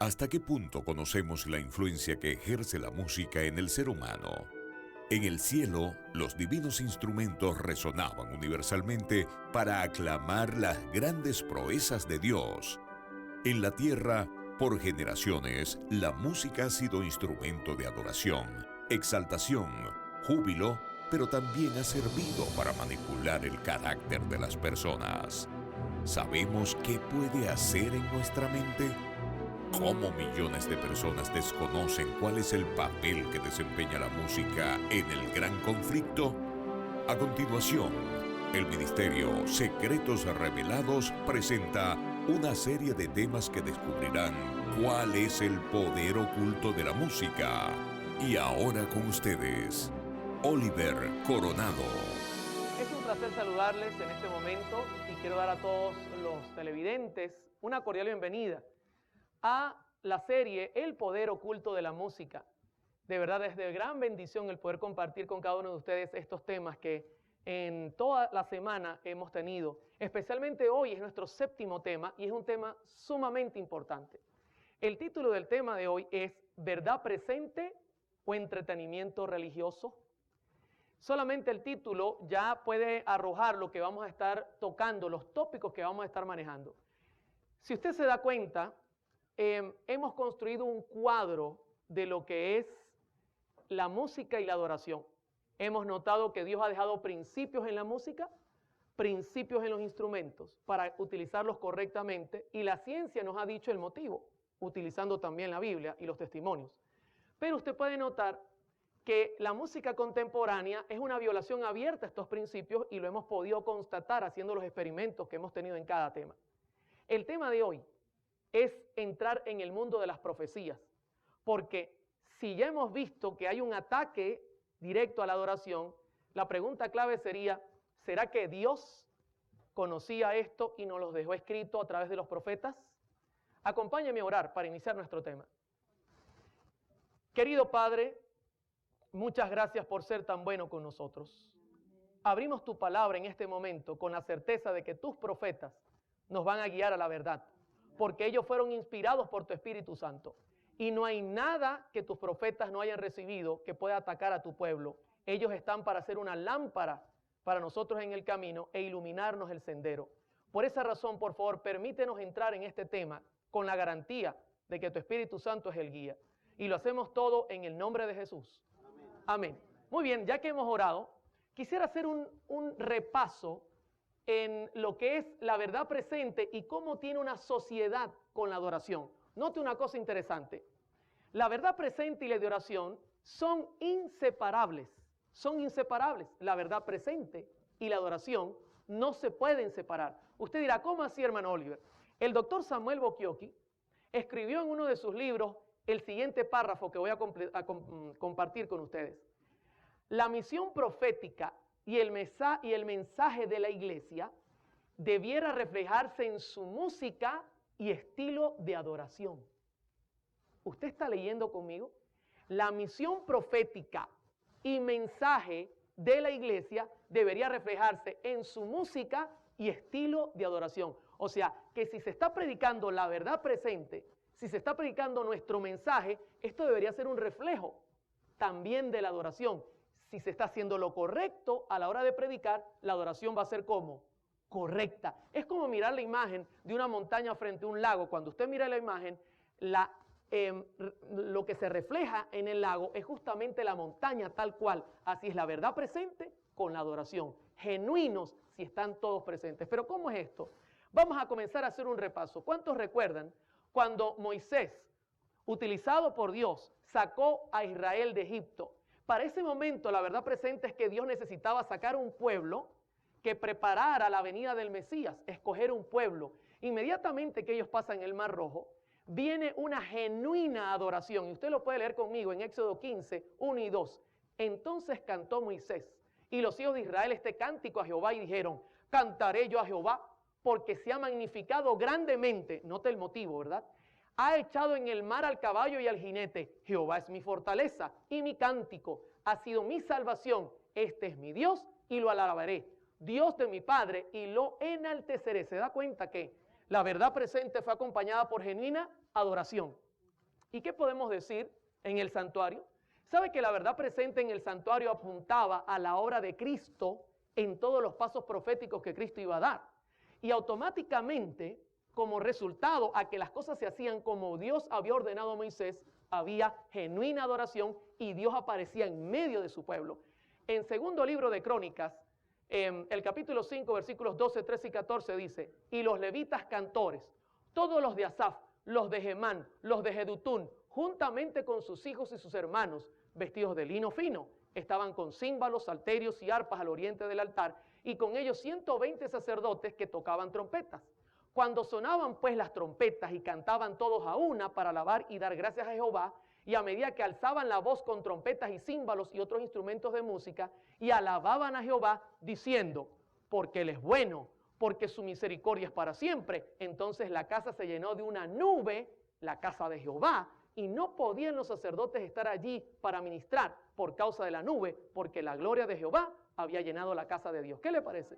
¿Hasta qué punto conocemos la influencia que ejerce la música en el ser humano? En el cielo, los divinos instrumentos resonaban universalmente para aclamar las grandes proezas de Dios. En la tierra, por generaciones, la música ha sido instrumento de adoración, exaltación, júbilo, pero también ha servido para manipular el carácter de las personas. ¿Sabemos qué puede hacer en nuestra mente? ¿Cómo millones de personas desconocen cuál es el papel que desempeña la música en el gran conflicto? A continuación, el Ministerio Secretos Revelados presenta una serie de temas que descubrirán cuál es el poder oculto de la música. Y ahora con ustedes, Oliver Coronado. Es un placer saludarles en este momento y quiero dar a todos los televidentes una cordial bienvenida a la serie El Poder Oculto de la Música. De verdad es de gran bendición el poder compartir con cada uno de ustedes estos temas que en toda la semana hemos tenido. Especialmente hoy es nuestro séptimo tema y es un tema sumamente importante. El título del tema de hoy es ¿verdad presente o entretenimiento religioso? Solamente el título ya puede arrojar lo que vamos a estar tocando, los tópicos que vamos a estar manejando. Si usted se da cuenta, hemos construido un cuadro de lo que es la música y la adoración. Hemos notado que Dios ha dejado principios en la música, principios en los instrumentos para utilizarlos correctamente, y la ciencia nos ha dicho el motivo, utilizando también la Biblia y los testimonios. Pero usted puede notar que la música contemporánea es una violación abierta a estos principios y lo hemos podido constatar haciendo los experimentos que hemos tenido en cada tema. El tema de hoy es entrar en el mundo de las profecías, porque si ya hemos visto que hay un ataque directo a la adoración, la pregunta clave sería, ¿será que Dios conocía esto y nos lo dejó escrito a través de los profetas? Acompáñame a orar para iniciar nuestro tema. Querido Padre, muchas gracias por ser tan bueno con nosotros. Abrimos tu palabra en este momento con la certeza de que tus profetas nos van a guiar a la verdad, porque ellos fueron inspirados por tu Espíritu Santo. Y no hay nada que tus profetas no hayan recibido que pueda atacar a tu pueblo. Ellos están para ser una lámpara para nosotros en el camino e iluminarnos el sendero. Por esa razón, por favor, permítenos entrar en este tema con la garantía de que tu Espíritu Santo es el guía. Y lo hacemos todo en el nombre de Jesús. Amén. Muy bien, ya que hemos orado, quisiera hacer un repaso en lo que es la verdad presente y cómo tiene una sociedad con la adoración. Note una cosa interesante. La verdad presente y la adoración son inseparables. Son inseparables. La verdad presente y la adoración no se pueden separar. Usted dirá, ¿cómo así, hermano Oliver? El doctor Samuel Bocchiocchi escribió en uno de sus libros el siguiente párrafo que voy a compartir con ustedes. La misión profética y el mensaje de la iglesia debiera reflejarse en su música y estilo de adoración. ¿Usted está leyendo conmigo? La misión profética y mensaje de la iglesia debería reflejarse en su música y estilo de adoración. O sea, que si se está predicando la verdad presente, si se está predicando nuestro mensaje, esto debería ser un reflejo también de la adoración. Si se está haciendo lo correcto a la hora de predicar, la adoración va a ser ¿cómo? Correcta. Es como mirar la imagen de una montaña frente a un lago. Cuando usted mira la imagen, lo que se refleja en el lago es justamente la montaña tal cual. Así es la verdad presente con la adoración. Genuinos si están todos presentes. Pero ¿cómo es esto? Vamos a comenzar a hacer un repaso. ¿Cuántos recuerdan cuando Moisés, utilizado por Dios, sacó a Israel de Egipto? Para ese momento la verdad presente es que Dios necesitaba sacar un pueblo que preparara la venida del Mesías, escoger un pueblo. Inmediatamente que ellos pasan el Mar Rojo, viene una genuina adoración. Y usted lo puede leer conmigo en Éxodo 15, 1 y 2. Entonces cantó Moisés y los hijos de Israel este cántico a Jehová y dijeron, cantaré yo a Jehová porque se ha magnificado grandemente. Note el motivo, ¿verdad? Ha echado en el mar al caballo y al jinete. Jehová es mi fortaleza y mi cántico. Ha sido mi salvación. Este es mi Dios y lo alabaré. Dios de mi Padre y lo enalteceré. ¿Se da cuenta que la verdad presente fue acompañada por genuina adoración? ¿Y qué podemos decir en el santuario? ¿Sabe que la verdad presente en el santuario apuntaba a la obra de Cristo en todos los pasos proféticos que Cristo iba a dar? Y automáticamente, como resultado a que las cosas se hacían como Dios había ordenado a Moisés, había genuina adoración y Dios aparecía en medio de su pueblo. En segundo libro de Crónicas, el capítulo 5, versículos 12, 13 y 14 dice, y los levitas cantores, todos los de Asaf, los de Gemán, los de Jedutún, juntamente con sus hijos y sus hermanos, vestidos de lino fino, estaban con címbalos, salterios y arpas al oriente del altar, y con ellos 120 sacerdotes que tocaban trompetas. Cuando sonaban pues las trompetas y cantaban todos a una para alabar y dar gracias a Jehová, y a medida que alzaban la voz con trompetas y címbalos y otros instrumentos de música, y alababan a Jehová diciendo, porque Él es bueno, porque su misericordia es para siempre. Entonces la casa se llenó de una nube, la casa de Jehová, y no podían los sacerdotes estar allí para ministrar por causa de la nube, porque la gloria de Jehová había llenado la casa de Dios. ¿Qué le parece?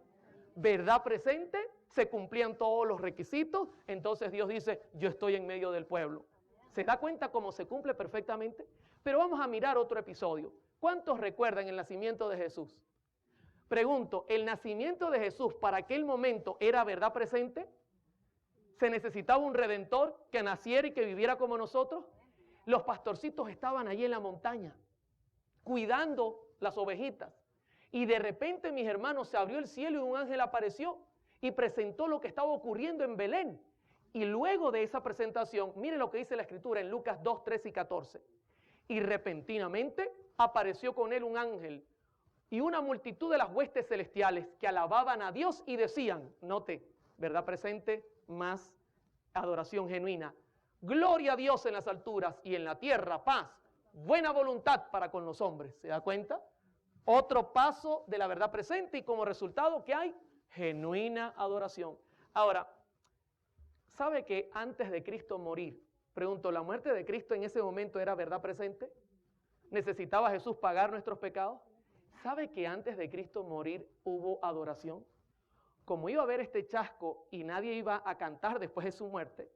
¿Verdad presente? Se cumplían todos los requisitos, entonces Dios dice, yo estoy en medio del pueblo. ¿Se da cuenta cómo se cumple perfectamente? Pero vamos a mirar otro episodio. ¿Cuántos recuerdan el nacimiento de Jesús? Pregunto, ¿el nacimiento de Jesús para aquel momento era verdad presente? ¿Se necesitaba un redentor que naciera y que viviera como nosotros? Los pastorcitos estaban allí en la montaña, cuidando las ovejitas. Y de repente, mis hermanos, se abrió el cielo y un ángel apareció y presentó lo que estaba ocurriendo en Belén. Y luego de esa presentación, mire lo que dice la Escritura en Lucas 2, 13 y 14. Y repentinamente apareció con él un ángel y una multitud de las huestes celestiales que alababan a Dios y decían, note, verdad presente, más adoración genuina. Gloria a Dios en las alturas y en la tierra paz, buena voluntad para con los hombres. ¿Se da cuenta? Otro paso de la verdad presente y como resultado, ¿qué hay? Genuina adoración. Ahora, ¿sabe que antes de Cristo morir, pregunto, ¿la muerte de Cristo en ese momento era verdad presente? ¿Necesitaba Jesús pagar nuestros pecados? ¿Sabe que antes de Cristo morir hubo adoración? Como iba a haber este chasco y nadie iba a cantar después de su muerte,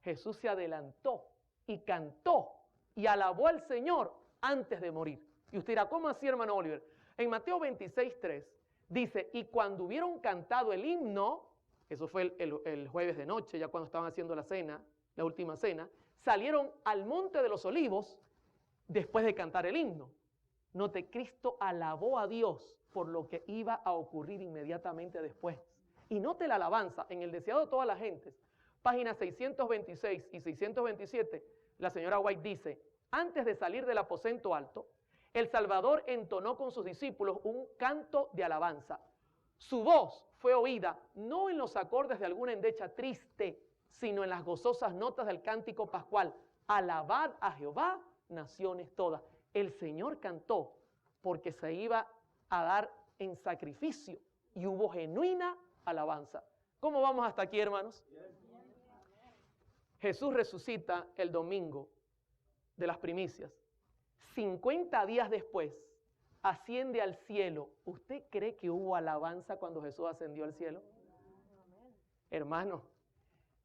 Jesús se adelantó y cantó y alabó al Señor antes de morir. Y usted dirá, ¿cómo así, hermano Oliver? En Mateo 26:3 dice, y cuando hubieron cantado el himno, eso fue el jueves de noche, ya cuando estaban haciendo la cena, la última cena, salieron al monte de los olivos después de cantar el himno. Note, Cristo alabó a Dios por lo que iba a ocurrir inmediatamente después. Y note la alabanza, en el deseado de todas las gentes, páginas 626 y 627, la señora White dice, antes de salir del aposento alto, el Salvador entonó con sus discípulos un canto de alabanza. Su voz fue oída no en los acordes de alguna endecha triste, sino en las gozosas notas del cántico pascual. Alabad a Jehová, naciones todas. El Señor cantó porque se iba a dar en sacrificio y hubo genuina alabanza. ¿Cómo vamos hasta aquí, hermanos? Jesús resucita el domingo de las primicias. 50 días después, asciende al cielo. ¿Usted cree que hubo alabanza cuando Jesús ascendió al cielo? Hermano,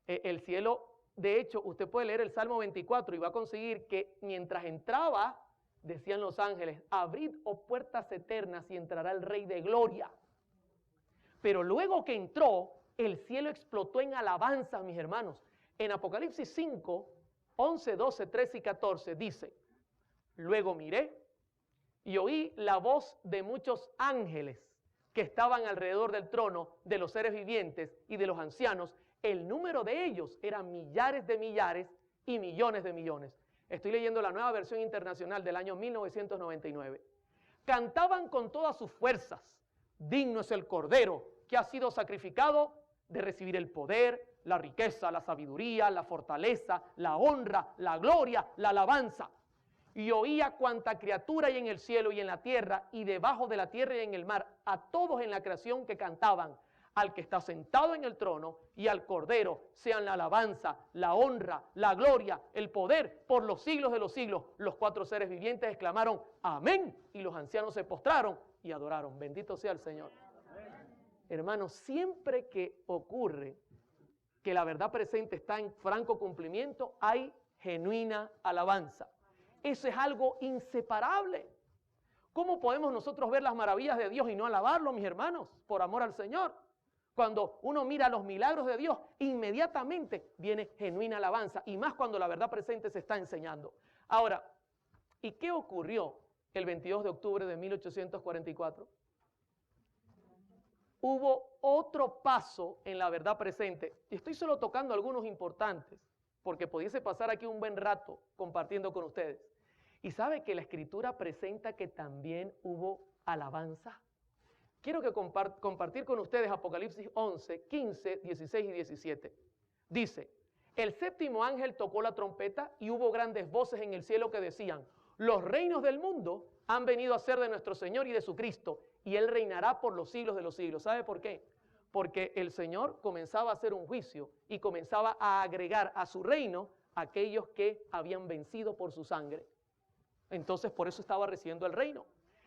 el cielo, de hecho, usted puede leer el Salmo 24 y va a conseguir que mientras entraba, decían los ángeles, abrid, oh puertas eternas, y entrará el Rey de Gloria. Pero luego que entró, el cielo explotó en alabanza, mis hermanos. En Apocalipsis 5, 11, 12, 13 y 14 dice, luego miré y oí la voz de muchos ángeles que estaban alrededor del trono, de los seres vivientes y de los ancianos. El número de ellos eran millares de millares y millones de millones. Estoy leyendo la nueva versión internacional del año 1999. Cantaban con todas sus fuerzas, digno es el Cordero que ha sido sacrificado de recibir el poder, la riqueza, la sabiduría, la fortaleza, la honra, la gloria, la alabanza. Y oía cuanta criatura hay en el cielo y en la tierra y debajo de la tierra y en el mar, a todos en la creación que cantaban, al que está sentado en el trono y al Cordero, sean la alabanza, la honra, la gloria, el poder por los siglos de los siglos. Los cuatro seres vivientes exclamaron, amén, y los ancianos se postraron y adoraron. Bendito sea el Señor. Hermanos, siempre que ocurre que la verdad presente está en franco cumplimiento, hay genuina alabanza. Eso es algo inseparable. ¿Cómo podemos nosotros ver las maravillas de Dios y no alabarlo, mis hermanos, por amor al Señor? Cuando uno mira los milagros de Dios, inmediatamente viene genuina alabanza, y más cuando la verdad presente se está enseñando. Ahora, ¿y qué ocurrió el 22 de octubre de 1844? Hubo otro paso en la verdad presente. Y estoy solo tocando algunos importantes, porque pudiese pasar aquí un buen rato compartiendo con ustedes. Y sabe que la Escritura presenta que también hubo alabanza. Quiero que compartir con ustedes Apocalipsis 11, 15, 16 y 17. Dice, el séptimo ángel tocó la trompeta y hubo grandes voces en el cielo que decían, los reinos del mundo han venido a ser de nuestro Señor y de su Cristo, y Él reinará por los siglos de los siglos. ¿Sabe por qué? Porque el Señor comenzaba a hacer un juicio y comenzaba a agregar a su reino a aquellos que habían vencido por su sangre. Entonces por eso estaba recibiendo el reino.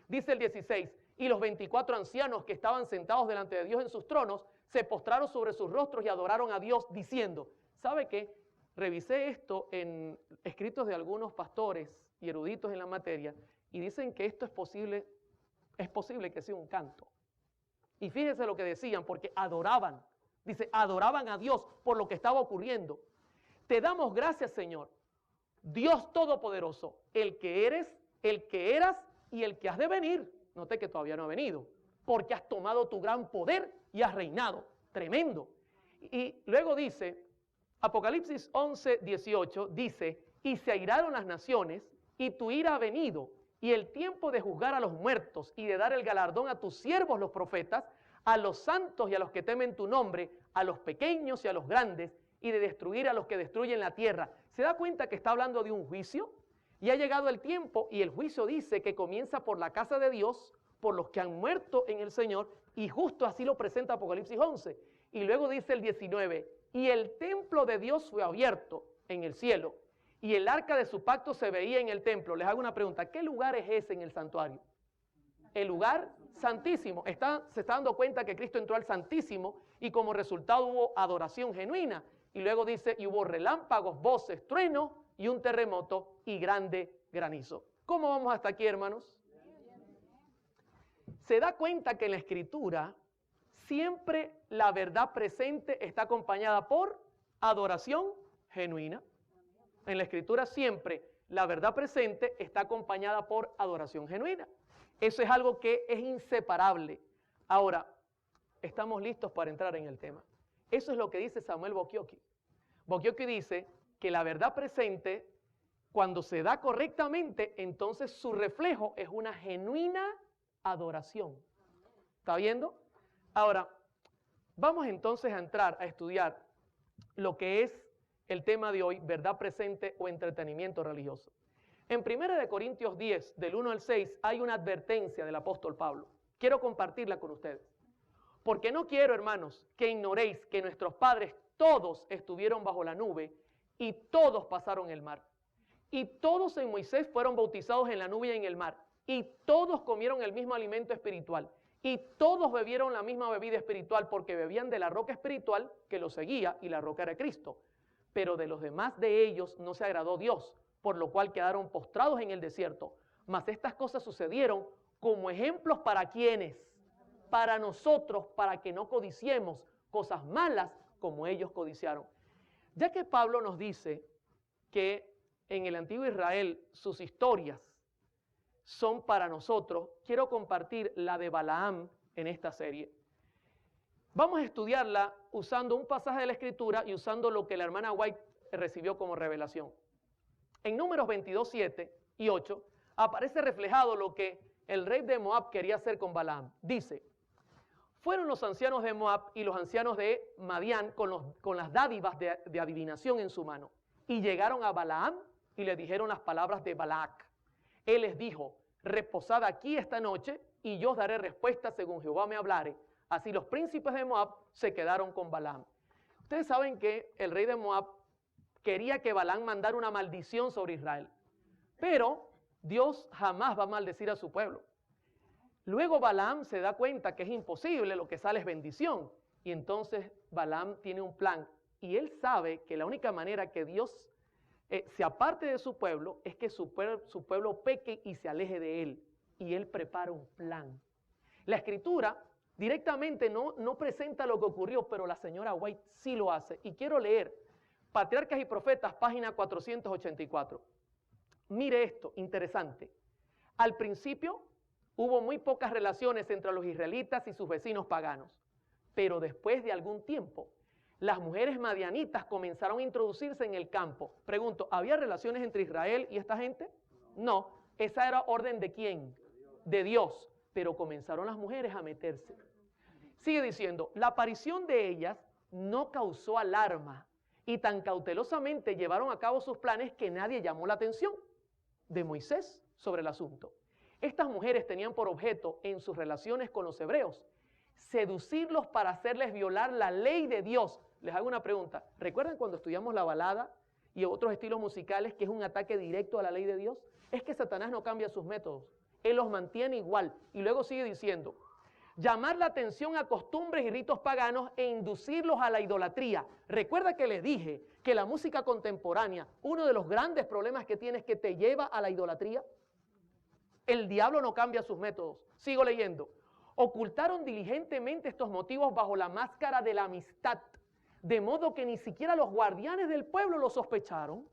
Dice el 16, y los 24 ancianos que estaban sentados delante de Dios en sus tronos, se postraron sobre sus rostros y adoraron a Dios diciendo, ¿sabe qué? Revisé esto en escritos de algunos pastores y eruditos en la materia y dicen que esto es posible que sea un canto. Y fíjese lo que decían, porque adoraban, dice, adoraban a Dios por lo que estaba ocurriendo. Te damos gracias, Señor, Dios Todopoderoso, el que eres, el que eras y el que has de venir. Note que todavía no ha venido, porque has tomado tu gran poder y has reinado. Tremendo. Y luego dice, Apocalipsis 11, 18, dice, y se airaron las naciones, y tu ira ha venido, y el tiempo de juzgar a los muertos y de dar el galardón a tus siervos los profetas, a los santos y a los que temen tu nombre, a los pequeños y a los grandes, y de destruir a los que destruyen la tierra. ¿Se da cuenta que está hablando de un juicio? Y ha llegado el tiempo, y el juicio dice que comienza por la casa de Dios, por los que han muerto en el Señor, y justo así lo presenta Apocalipsis 11. Y luego dice el 19, y el templo de Dios fue abierto en el cielo, y el arca de su pacto se veía en el templo. Les hago una pregunta, ¿qué lugar es ese en el santuario? El lugar santísimo. Se está dando cuenta que Cristo entró al santísimo, y como resultado hubo adoración genuina. Y luego dice, y hubo relámpagos, voces, trueno, y un terremoto y grande granizo. ¿Cómo vamos hasta aquí, hermanos? Se da cuenta que en la Escritura siempre la verdad presente está acompañada por adoración genuina. En la Escritura siempre la verdad presente está acompañada por adoración genuina. Eso es algo que es inseparable. Ahora, estamos listos para entrar en el tema. Eso es lo que dice Samuel Bokioki. Bokioki dice que la verdad presente, cuando se da correctamente, entonces su reflejo es una genuina adoración. ¿Está viendo? Ahora, vamos entonces a entrar a estudiar lo que es el tema de hoy, verdad presente o entretenimiento religioso. En 1 Corintios 10, del 1 al 6, hay una advertencia del apóstol Pablo. Quiero compartirla con ustedes. Porque no quiero, hermanos, que ignoréis que nuestros padres todos estuvieron bajo la nube y todos pasaron el mar. Y todos en Moisés fueron bautizados en la nube y en el mar. Y todos comieron el mismo alimento espiritual. Y todos bebieron la misma bebida espiritual porque bebían de la roca espiritual que los seguía y la roca era Cristo. Pero de los demás de ellos no se agradó Dios, por lo cual quedaron postrados en el desierto. Mas estas cosas sucedieron como ejemplos para quienes, para nosotros, para que no codiciemos cosas malas como ellos codiciaron. Ya que Pablo nos dice que en el antiguo Israel sus historias son para nosotros, quiero compartir la de Balaam en esta serie. Vamos a estudiarla usando un pasaje de la Escritura y usando lo que la hermana White recibió como revelación. En Números 22, 7 y 8 aparece reflejado lo que el rey de Moab quería hacer con Balaam. Dice, fueron los ancianos de Moab y los ancianos de Madián con las dádivas de adivinación en su mano. Y llegaron a Balaam y le dijeron las palabras de Balac. Él les dijo, reposad aquí esta noche y yo os daré respuesta según Jehová me hablare. Así los príncipes de Moab se quedaron con Balaam. Ustedes saben que el rey de Moab quería que Balaam mandara una maldición sobre Israel. Pero Dios jamás va a maldecir a su pueblo. Luego Balaam se da cuenta que es imposible, lo que sale es bendición. Y entonces Balaam tiene un plan. Y él sabe que la única manera que Dios se aparte de su pueblo, es que su pueblo peque y se aleje de él. Y él prepara un plan. La escritura directamente no presenta lo que ocurrió, pero la señora White sí lo hace. Y quiero leer Patriarcas y Profetas, página 484. Mire esto, interesante. Al principio hubo muy pocas relaciones entre los israelitas y sus vecinos paganos, pero después de algún tiempo, las mujeres madianitas comenzaron a introducirse en el campo. Pregunto, ¿había relaciones entre Israel y esta gente? No, esa era orden de ¿quién? De Dios, pero comenzaron las mujeres a meterse. Sigue diciendo, la aparición de ellas no causó alarma y tan cautelosamente llevaron a cabo sus planes que nadie llamó la atención de Moisés sobre el asunto. Estas mujeres tenían por objeto en sus relaciones con los hebreos seducirlos para hacerles violar la ley de Dios. Les hago una pregunta. ¿Recuerdan cuando estudiamos la balada y otros estilos musicales que es un ataque directo a la ley de Dios? Es que Satanás no cambia sus métodos. Él los mantiene igual. Y luego sigue diciendo, llamar la atención a costumbres y ritos paganos e inducirlos a la idolatría. Recuerda que les dije que la música contemporánea, uno de los grandes problemas que tiene es que te lleva a la idolatría. El diablo no cambia sus métodos. Sigo leyendo. Ocultaron diligentemente estos motivos bajo la máscara de la amistad, de modo que ni siquiera los guardianes del pueblo lo sospecharon.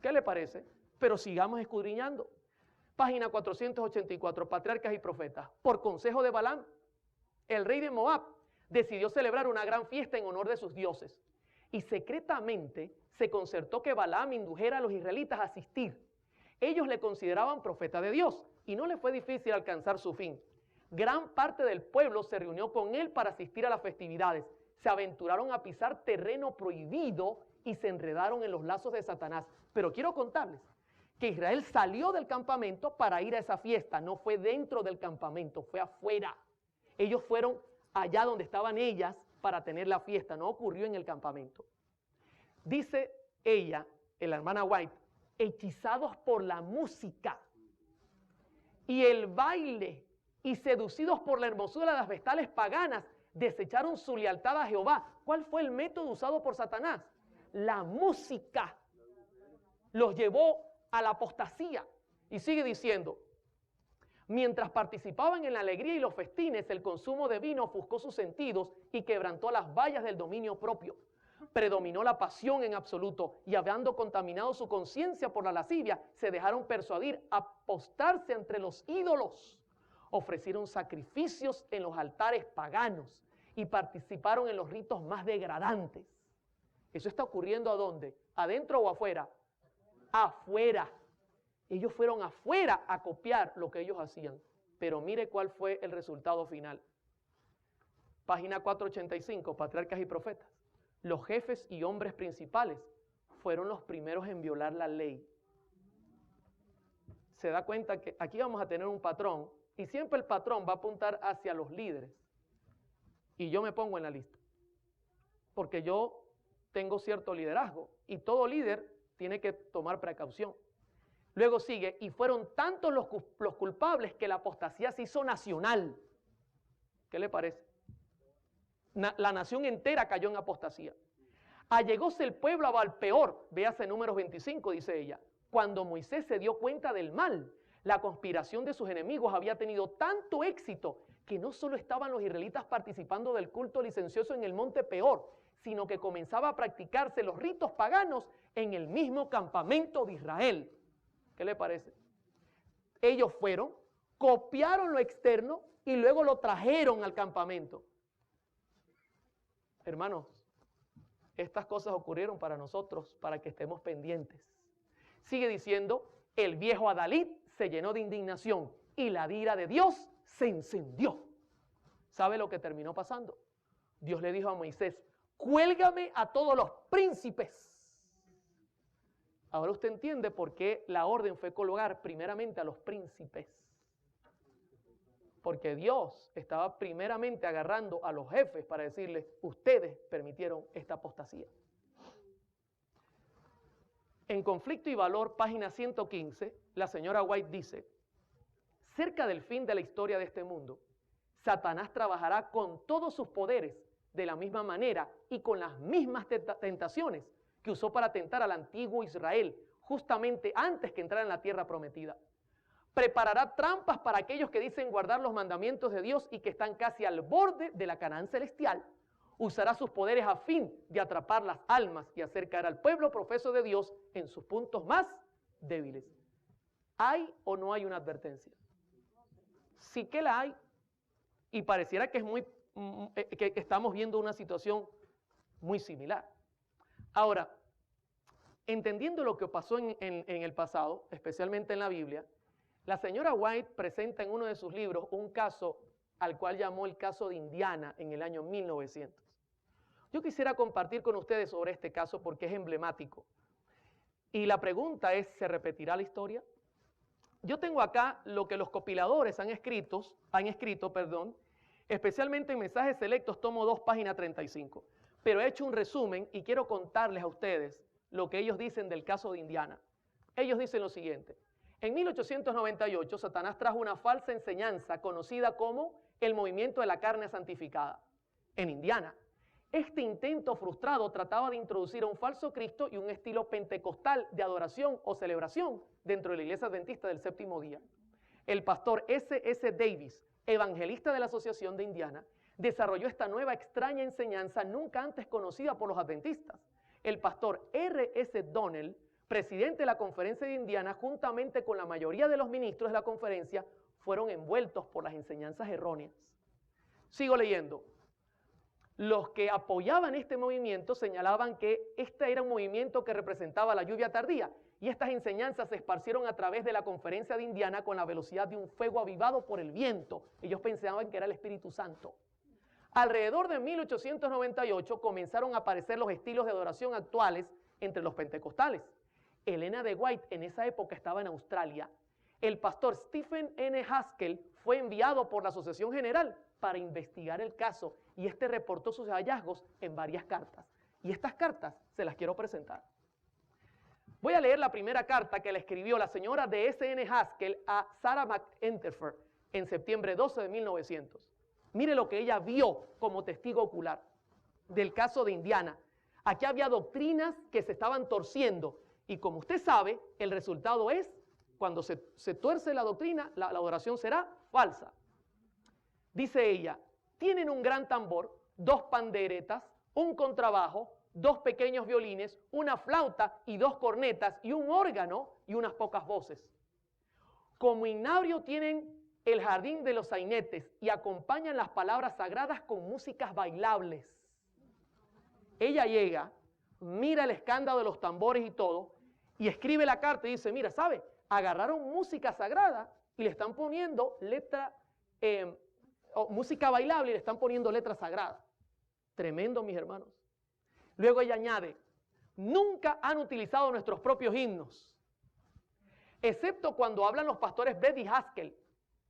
¿Qué le parece? Pero sigamos escudriñando. Página 484, Patriarcas y Profetas. Por consejo de Balaam, el rey de Moab decidió celebrar una gran fiesta en honor de sus dioses. Y secretamente se concertó que Balaam indujera a los israelitas a asistir. Ellos le consideraban profeta de Dios y no le fue difícil alcanzar su fin. Gran parte del pueblo se reunió con él para asistir a las festividades. Se aventuraron a pisar terreno prohibido y se enredaron en los lazos de Satanás. Pero quiero contarles que Israel salió del campamento para ir a esa fiesta. No fue dentro del campamento, fue afuera. Ellos fueron allá donde estaban ellas para tener la fiesta. No ocurrió en el campamento. Dice ella, la hermana White, hechizados por la música y el baile y seducidos por la hermosura de las vestales paganas, desecharon su lealtad a Jehová. ¿Cuál fue el método usado por Satanás? La música los llevó a la apostasía. Y sigue diciendo, mientras participaban en la alegría y los festines, el consumo de vino ofuscó sus sentidos y quebrantó las vallas del dominio propio. Predominó la pasión en absoluto y habiendo contaminado su conciencia por la lascivia, se dejaron persuadir a postarse entre los ídolos. Ofrecieron sacrificios en los altares paganos y participaron en los ritos más degradantes. ¿Eso está ocurriendo a dónde? ¿Adentro o afuera? Afuera. Ellos fueron afuera a copiar lo que ellos hacían. Pero mire cuál fue el resultado final. Página 485, Patriarcas y Profetas. Los jefes y hombres principales fueron los primeros en violar la ley. Se da cuenta que aquí vamos a tener un patrón y siempre el patrón va a apuntar hacia los líderes. Y yo me pongo en la lista. Porque yo tengo cierto liderazgo y todo líder tiene que tomar precaución. Luego sigue, y fueron tantos los culpables que la apostasía se hizo nacional. ¿Qué le parece? La nación entera cayó en apostasía. Allegóse el pueblo a Baalpeor, véase Números 25, dice ella. Cuando Moisés se dio cuenta del mal, la conspiración de sus enemigos había tenido tanto éxito que no solo estaban los israelitas participando del culto licencioso en el monte Peor, sino que comenzaba a practicarse los ritos paganos en el mismo campamento de Israel. ¿Qué le parece? Ellos fueron, copiaron lo externo y luego lo trajeron al campamento. Hermanos, estas cosas ocurrieron para nosotros, para que estemos pendientes. Sigue diciendo, el viejo Adalid se llenó de indignación y la ira de Dios se encendió. ¿Sabe lo que terminó pasando? Dios le dijo a Moisés, cuélgame a todos los príncipes. Ahora usted entiende por qué la orden fue colgar primeramente a los príncipes. Porque Dios estaba primeramente agarrando a los jefes para decirles, ustedes permitieron esta apostasía. En Conflicto y Valor, página 115, la señora White dice, cerca del fin de la historia de este mundo, Satanás trabajará con todos sus poderes de la misma manera y con las mismas tentaciones que usó para atentar al antiguo Israel, justamente antes que entrara en la tierra prometida. Preparará trampas para aquellos que dicen guardar los mandamientos de Dios y que están casi al borde de la Canaán celestial. Usará sus poderes a fin de atrapar las almas y hacer caer al pueblo profeso de Dios en sus puntos más débiles. ¿Hay o no hay una advertencia? Sí que la hay. Y pareciera que que estamos viendo una situación muy similar. Ahora, entendiendo lo que pasó en el pasado, especialmente en la Biblia, la señora White presenta en uno de sus libros un caso al cual llamó el caso de Indiana en el año 1900. Yo quisiera compartir con ustedes sobre este caso porque es emblemático. Y la pregunta es, ¿se repetirá la historia? Yo tengo acá lo que los compiladores han escrito, especialmente en Mensajes Selectos, tomo 2, página 35. Pero he hecho un resumen y quiero contarles a ustedes lo que ellos dicen del caso de Indiana. Ellos dicen lo siguiente. En 1898, Satanás trajo una falsa enseñanza conocida como el movimiento de la carne santificada en Indiana. Este intento frustrado trataba de introducir a un falso Cristo y un estilo pentecostal de adoración o celebración dentro de la iglesia adventista del séptimo día. El pastor S.S. Davis, evangelista de la Asociación de Indiana, desarrolló esta nueva extraña enseñanza nunca antes conocida por los adventistas. El pastor R.S. Donnell, presidente de la Conferencia de Indiana, juntamente con la mayoría de los ministros de la conferencia, fueron envueltos por las enseñanzas erróneas. Sigo leyendo. Los que apoyaban este movimiento señalaban que este era un movimiento que representaba la lluvia tardía y estas enseñanzas se esparcieron a través de la Conferencia de Indiana con la velocidad de un fuego avivado por el viento. Ellos pensaban que era el Espíritu Santo. Alrededor de 1898 comenzaron a aparecer los estilos de adoración actuales entre los pentecostales. Elena de White en esa época estaba en Australia. El pastor Stephen N. Haskell fue enviado por la Asociación General para investigar el caso y este reportó sus hallazgos en varias cartas. Y estas cartas se las quiero presentar. Voy a leer la primera carta que le escribió la señora de S.N. Haskell a Sarah McEnteffer en septiembre 12 de 1900. Mire lo que ella vio como testigo ocular del caso de Indiana. Aquí había doctrinas que se estaban torciendo y como usted sabe, el resultado es, cuando se tuerce la doctrina, la adoración será falsa. Dice ella, tienen un gran tambor, 2 panderetas, un contrabajo, 2 pequeños violines, una flauta y 2 cornetas y un órgano y unas pocas voces. Como himnario tienen el jardín de los sainetes y acompañan las palabras sagradas con músicas bailables. Ella llega, mira el escándalo de los tambores y todo, y escribe la carta y dice, mira, ¿sabe? Agarraron música sagrada y le están poniendo música bailable y le están poniendo letra sagrada. Tremendo, mis hermanos. Luego ella añade, nunca han utilizado nuestros propios himnos, excepto cuando hablan los pastores Beth y Haskell.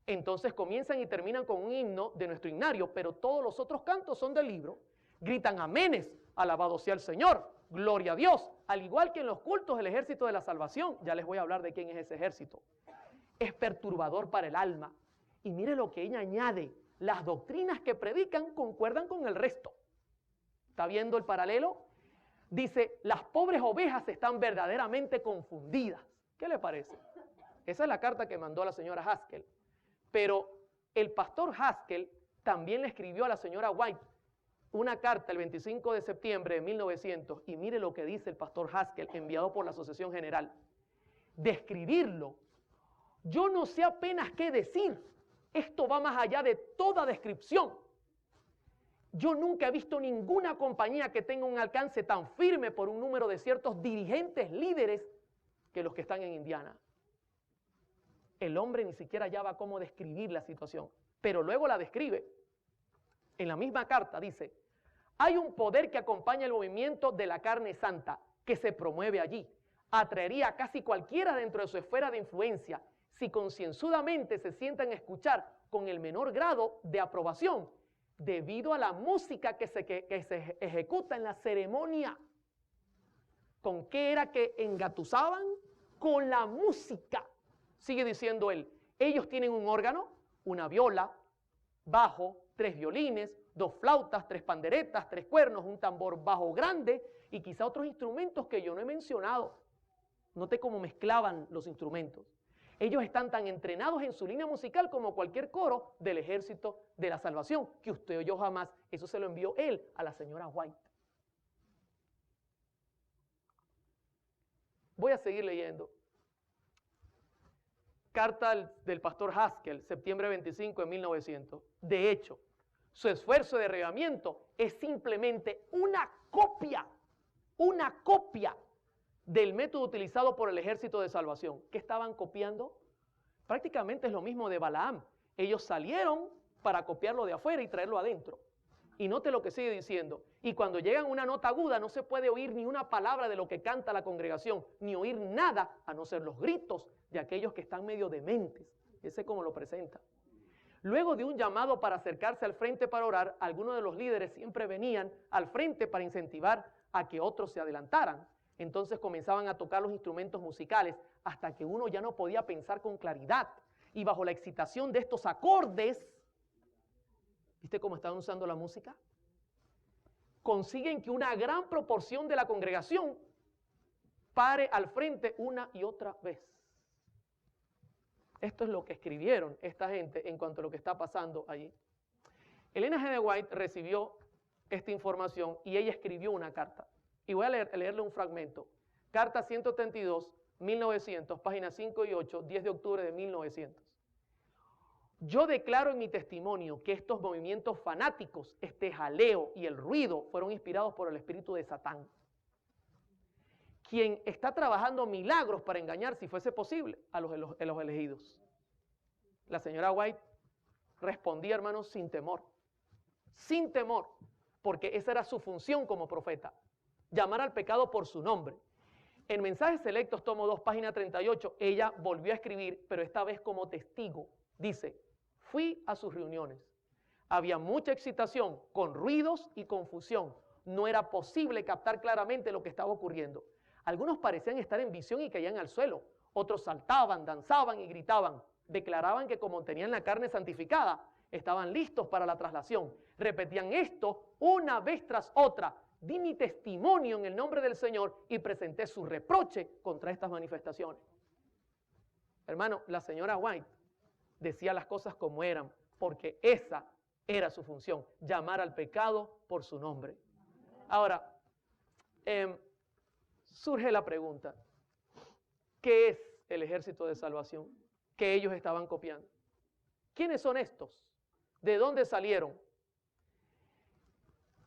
Entonces comienzan y terminan con un himno de nuestro himnario, pero todos los otros cantos son del libro. Gritan amenes, alabado sea el Señor, gloria a Dios, al igual que en los cultos del ejército de la salvación. Ya les voy a hablar de quién es ese ejército. Es perturbador para el alma. Y mire lo que ella añade, las doctrinas que predican concuerdan con el resto. ¿Está viendo el paralelo? Dice, las pobres ovejas están verdaderamente confundidas. ¿Qué le parece? Esa es la carta que mandó la señora Haskell. Pero el pastor Haskell también le escribió a la señora White una carta el 25 de septiembre de 1900 y mire lo que dice el pastor Haskell enviado por la Asociación General. Describirlo, yo no sé apenas qué decir. Esto va más allá de toda descripción. Yo nunca he visto ninguna compañía que tenga un alcance tan firme por un número de ciertos dirigentes líderes que los que están en Indiana. El hombre ni siquiera hallaba cómo describir la situación, pero luego la describe. En la misma carta dice, hay un poder que acompaña el movimiento de la carne santa que se promueve allí. Atraería a casi cualquiera dentro de su esfera de influencia si concienzudamente se sientan a escuchar con el menor grado de aprobación debido a la música que se ejecuta en la ceremonia. ¿Con qué era que engatusaban? Con la música. Sigue diciendo él, ellos tienen un órgano, una viola, bajo, 3 violines, 2 flautas, 3 panderetas, 3 cuernos, un tambor bajo grande y quizá otros instrumentos que yo no he mencionado. Note cómo mezclaban los instrumentos. Ellos están tan entrenados en su línea musical como cualquier coro del Ejército de la Salvación, que usted o yo jamás. Eso se lo envió él a la señora White. Voy a seguir leyendo. Carta del pastor Haskell, septiembre 25 de 1900. De hecho, su esfuerzo de arreglamiento es simplemente una copia del método utilizado por el Ejército de Salvación. ¿Qué estaban copiando? Prácticamente es lo mismo de Balaam. Ellos salieron para copiarlo de afuera y traerlo adentro. Y note lo que sigue diciendo. Y cuando llegan a una nota aguda no se puede oír ni una palabra de lo que canta la congregación, ni oír nada a no ser los gritos de aquellos que están medio dementes. Ese es como lo presenta. Luego de un llamado para acercarse al frente para orar, algunos de los líderes siempre venían al frente para incentivar a que otros se adelantaran. Entonces comenzaban a tocar los instrumentos musicales hasta que uno ya no podía pensar con claridad. Y bajo la excitación de estos acordes, ¿viste cómo estaban usando la música? Consiguen que una gran proporción de la congregación pare al frente una y otra vez. Esto es lo que escribieron esta gente en cuanto a lo que está pasando allí. Elena G. de White recibió esta información y ella escribió una carta. Y voy a leerle un fragmento. Carta 132, 1900, páginas 5 y 8, 10 de octubre de 1900. Yo declaro en mi testimonio que estos movimientos fanáticos, este jaleo y el ruido fueron inspirados por el espíritu de Satán, quien está trabajando milagros para engañar, si fuese posible, a los elegidos. La señora White respondía, hermanos, sin temor, porque esa era su función como profeta, llamar al pecado por su nombre. En Mensajes Selectos, tomo 2, página 38, ella volvió a escribir, pero esta vez como testigo. Dice: fui a sus reuniones. Había mucha excitación, con ruidos y confusión. No era posible captar claramente lo que estaba ocurriendo. Algunos parecían estar en visión y caían al suelo. Otros saltaban, danzaban y gritaban. Declaraban que como tenían la carne santificada, estaban listos para la traslación. Repetían esto una vez tras otra. Di mi testimonio en el nombre del Señor y presenté su reproche contra estas manifestaciones. Hermano, la señora White decía las cosas como eran, porque esa era su función, llamar al pecado por su nombre. Ahora, surge la pregunta, ¿qué es el Ejército de Salvación que ellos estaban copiando? ¿Quiénes son estos? ¿De dónde salieron?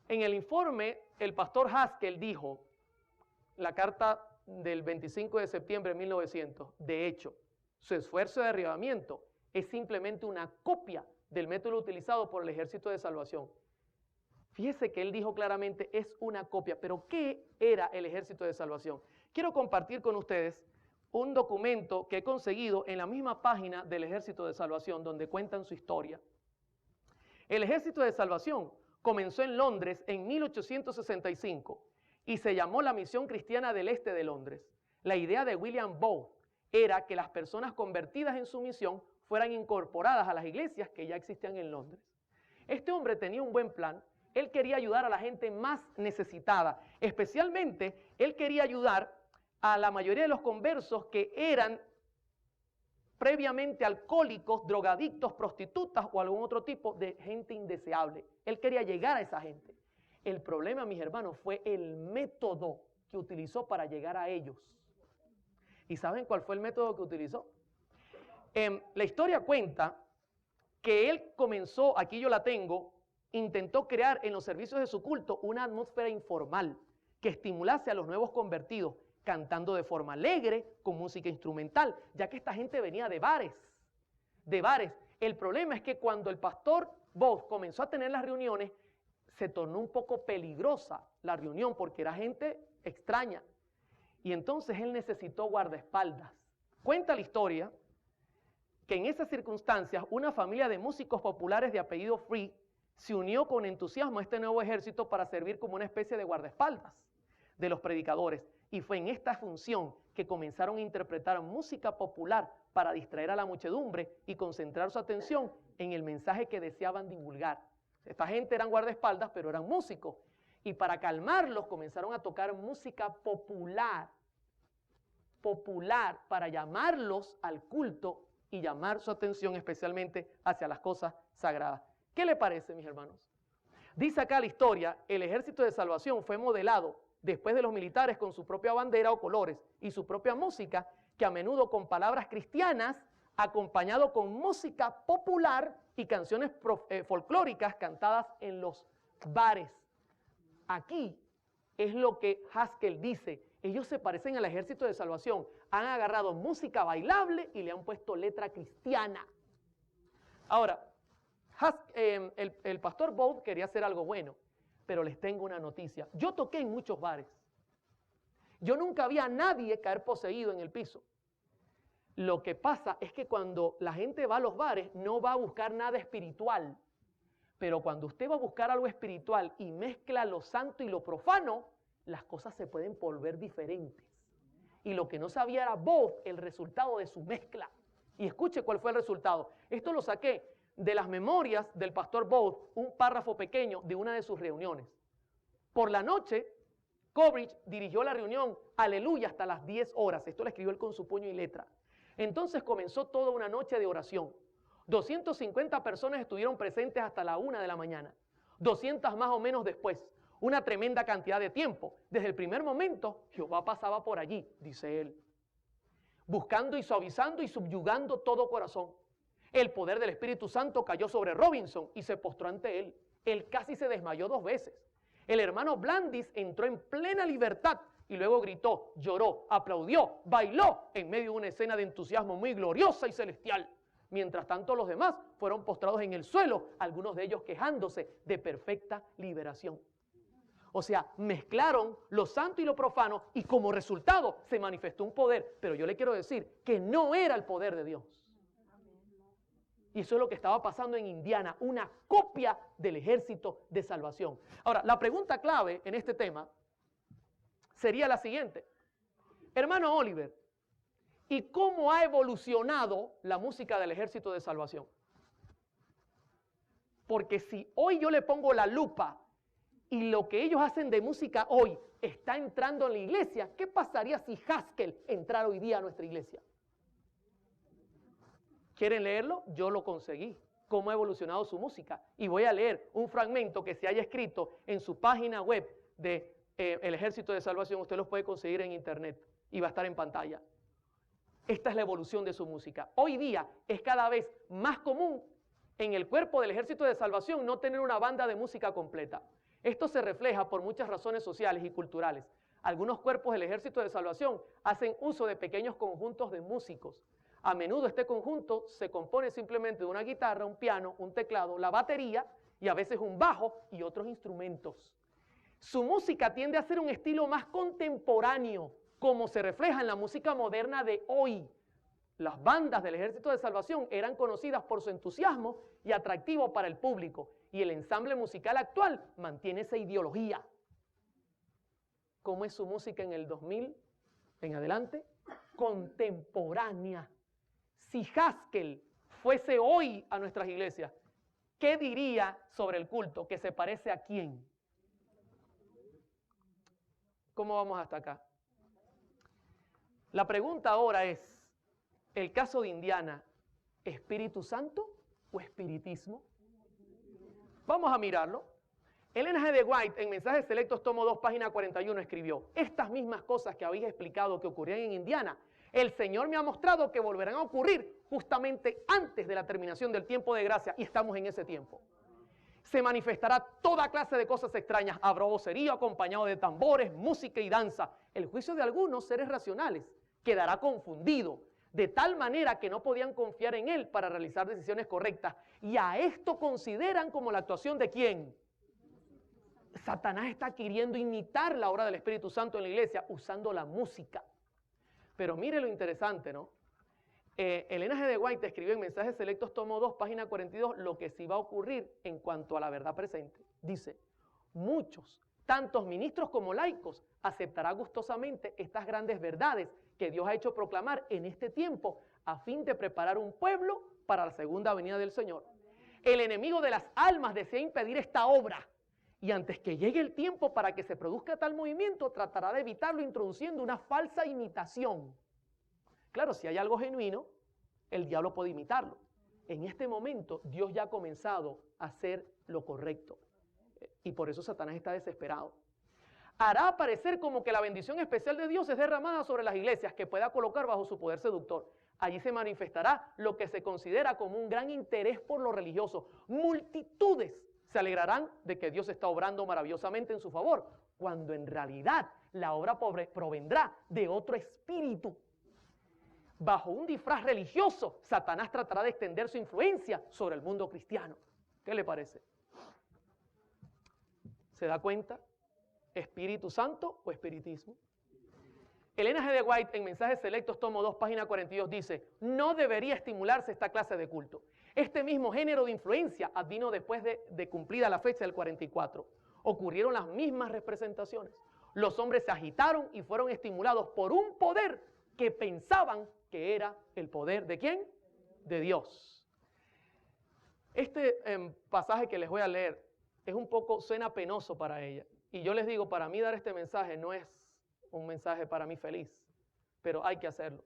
En el informe, el pastor Haskell dijo, la carta del 25 de septiembre de 1900, de hecho, su esfuerzo de arreglamiento es simplemente una copia del método utilizado por el Ejército de Salvación. Fíjese que él dijo claramente, es una copia. Pero ¿qué era el Ejército de Salvación? Quiero compartir con ustedes un documento que he conseguido en la misma página del Ejército de Salvación, donde cuentan su historia. El Ejército de Salvación comenzó en Londres en 1865 y se llamó la Misión Cristiana del Este de Londres. La idea de William Booth era que las personas convertidas en su misión fueran incorporadas a las iglesias que ya existían en Londres. Este hombre tenía un buen plan. Él quería ayudar a la gente más necesitada. Especialmente, él quería ayudar a la mayoría de los conversos que eran previamente alcohólicos, drogadictos, prostitutas o algún otro tipo de gente indeseable. Él quería llegar a esa gente. El problema, mis hermanos, fue el método que utilizó para llegar a ellos. ¿Y saben cuál fue el método que utilizó? La historia cuenta que él comenzó, aquí yo la tengo, intentó crear en los servicios de su culto una atmósfera informal que estimulase a los nuevos convertidos, cantando de forma alegre, con música instrumental, ya que esta gente venía de bares. El problema es que cuando el pastor Booth comenzó a tener las reuniones, se tornó un poco peligrosa la reunión porque era gente extraña. Y entonces él necesitó guardaespaldas. Cuenta la historia que en esas circunstancias una familia de músicos populares de apellido Free se unió con entusiasmo a este nuevo ejército para servir como una especie de guardaespaldas de los predicadores. Y fue en esta función que comenzaron a interpretar música popular para distraer a la muchedumbre y concentrar su atención en el mensaje que deseaban divulgar. Esta gente eran guardaespaldas, pero eran músicos. Y para calmarlos comenzaron a tocar música popular, para llamarlos al culto y llamar su atención especialmente hacia las cosas sagradas. ¿Qué le parece, mis hermanos? Dice acá la historia, el Ejército de Salvación fue modelado después de los militares con su propia bandera o colores y su propia música, que a menudo con palabras cristianas, acompañado con música popular y canciones folclóricas cantadas en los bares. Aquí es lo que Haskell dice. Ellos se parecen al Ejército de Salvación. Han agarrado música bailable y le han puesto letra cristiana. Ahora, el pastor Bowles quería hacer algo bueno, pero les tengo una noticia. Yo toqué en muchos bares. Yo nunca vi a nadie caer poseído en el piso. Lo que pasa es que cuando la gente va a los bares no va a buscar nada espiritual. Pero cuando usted va a buscar algo espiritual y mezcla lo santo y lo profano, las cosas se pueden volver diferentes. Y lo que no sabía era Bowles, el resultado de su mezcla. Y escuche cuál fue el resultado. Esto lo saqué de las memorias del pastor Bowles, un párrafo pequeño de una de sus reuniones. Por la noche, Coleridge dirigió la reunión, aleluya, hasta las 10 horas. Esto lo escribió él con su puño y letra. Entonces comenzó toda una noche de oración. 250 personas estuvieron presentes hasta la 1 de la mañana. 200 más o menos después. Una tremenda cantidad de tiempo. Desde el primer momento, Jehová pasaba por allí, dice él, buscando y suavizando y subyugando todo corazón. El poder del Espíritu Santo cayó sobre Robinson y se postró ante él. Él casi se desmayó 2 veces. El hermano Blandis entró en plena libertad y luego gritó, lloró, aplaudió, bailó en medio de una escena de entusiasmo muy gloriosa y celestial. Mientras tanto, los demás fueron postrados en el suelo, algunos de ellos quejándose de perfecta liberación. O sea, mezclaron lo santo y lo profano y como resultado se manifestó un poder. Pero yo le quiero decir que no era el poder de Dios. Y eso es lo que estaba pasando en Indiana, una copia del Ejército de Salvación. Ahora, la pregunta clave en este tema sería la siguiente. Hermano Oliver, ¿y cómo ha evolucionado la música del Ejército de Salvación? Porque si hoy yo le pongo la lupa y lo que ellos hacen de música hoy está entrando en la iglesia, ¿qué pasaría si Haskell entrara hoy día a nuestra iglesia? ¿Quieren leerlo? Yo lo conseguí. Cómo ha evolucionado su música. Y voy a leer un fragmento que se haya escrito en su página web de el Ejército de Salvación. Usted los puede conseguir en internet y va a estar en pantalla. Esta es la evolución de su música. Hoy día es cada vez más común en el cuerpo del Ejército de Salvación no tener una banda de música completa. Esto se refleja por muchas razones sociales y culturales. Algunos cuerpos del Ejército de Salvación hacen uso de pequeños conjuntos de músicos. A menudo este conjunto se compone simplemente de una guitarra, un piano, un teclado, la batería y a veces un bajo y otros instrumentos. Su música tiende a ser un estilo más contemporáneo, como se refleja en la música moderna de hoy. Las bandas del Ejército de Salvación eran conocidas por su entusiasmo y atractivo para el público, y el ensamble musical actual mantiene esa ideología. ¿Cómo es su música en el 2000 en adelante? Contemporánea. Si Haskell fuese hoy a nuestras iglesias, ¿qué diría sobre el culto? ¿Que se parece a quién? ¿Cómo vamos hasta acá? La pregunta ahora es, ¿el caso de Indiana, Espíritu Santo o espiritismo? Vamos a mirarlo. Ellen G. de White, en Mensajes Selectos, tomo 2, página 41, escribió, estas mismas cosas que habéis explicado que ocurrían en Indiana, el Señor me ha mostrado que volverán a ocurrir justamente antes de la terminación del tiempo de gracia, y estamos en ese tiempo. Se manifestará toda clase de cosas extrañas, habrá vocerío acompañado de tambores, música y danza. El juicio de algunos seres racionales quedará confundido, de tal manera que no podían confiar en él para realizar decisiones correctas. Y a esto consideran como la actuación de ¿quién? Satanás está queriendo imitar la obra del Espíritu Santo en la iglesia usando la música. Pero mire lo interesante, ¿no? Ellen G. de White escribió en Mensajes Selectos, tomo 2, página 42, lo que sí va a ocurrir en cuanto a la verdad presente. Dice, muchos, tantos ministros como laicos, aceptarán gustosamente estas grandes verdades que Dios ha hecho proclamar en este tiempo a fin de preparar un pueblo para la segunda venida del Señor. El enemigo de las almas desea impedir esta obra Y antes que llegue el tiempo para que se produzca tal movimiento, tratará de evitarlo introduciendo una falsa imitación. Claro, si hay algo genuino, el diablo puede imitarlo. En este momento, Dios ya ha comenzado a hacer lo correcto. Y por eso Satanás está desesperado. Hará parecer como que la bendición especial de Dios es derramada sobre las iglesias que pueda colocar bajo su poder seductor. Allí se manifestará lo que se considera como un gran interés por lo religioso. Multitudes se alegrarán de que Dios está obrando maravillosamente en su favor, cuando en realidad la obra provendrá de otro espíritu. Bajo un disfraz religioso, Satanás tratará de extender su influencia sobre el mundo cristiano. ¿Qué le parece? ¿Se da cuenta? ¿Espíritu Santo o espiritismo? Elena G. de White, en Mensajes Selectos, tomo 2, página 42, dice: no debería estimularse esta clase de culto. Este mismo género de influencia advino después de cumplida la fecha del 44. Ocurrieron las mismas representaciones. Los hombres se agitaron y fueron estimulados por un poder que pensaban que era el poder ¿de quién? De Dios. Este pasaje que les voy a leer es un poco, suena penoso para ella. Y yo les digo, para mí dar este mensaje no es un mensaje para mí feliz, pero hay que hacerlo.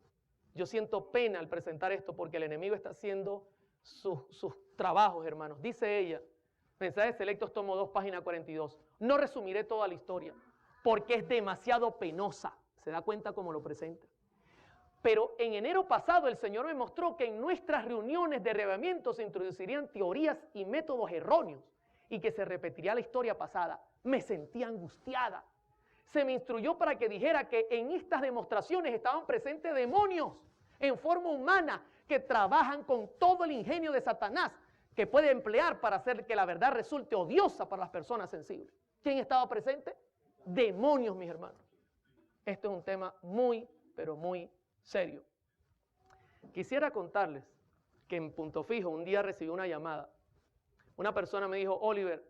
Yo siento pena al presentar esto porque el enemigo está haciendo sus trabajos, hermanos. Dice ella, Mensajes Selectos, tomo 2, página 42. No resumiré toda la historia porque es demasiado penosa. ¿Se da cuenta cómo lo presenta? Pero en enero pasado el Señor me mostró que en nuestras reuniones de reavivamiento se introducirían teorías y métodos erróneos y que se repetiría la historia pasada. Me sentía angustiada. Se me instruyó para que dijera que en estas demostraciones estaban presentes demonios en forma humana que trabajan con todo el ingenio de Satanás que puede emplear para hacer que la verdad resulte odiosa para las personas sensibles. ¿Quién estaba presente? Demonios, mis hermanos. Este es un tema muy, pero muy serio. Quisiera contarles que en Punto Fijo un día recibí una llamada. Una persona me dijo: Oliver,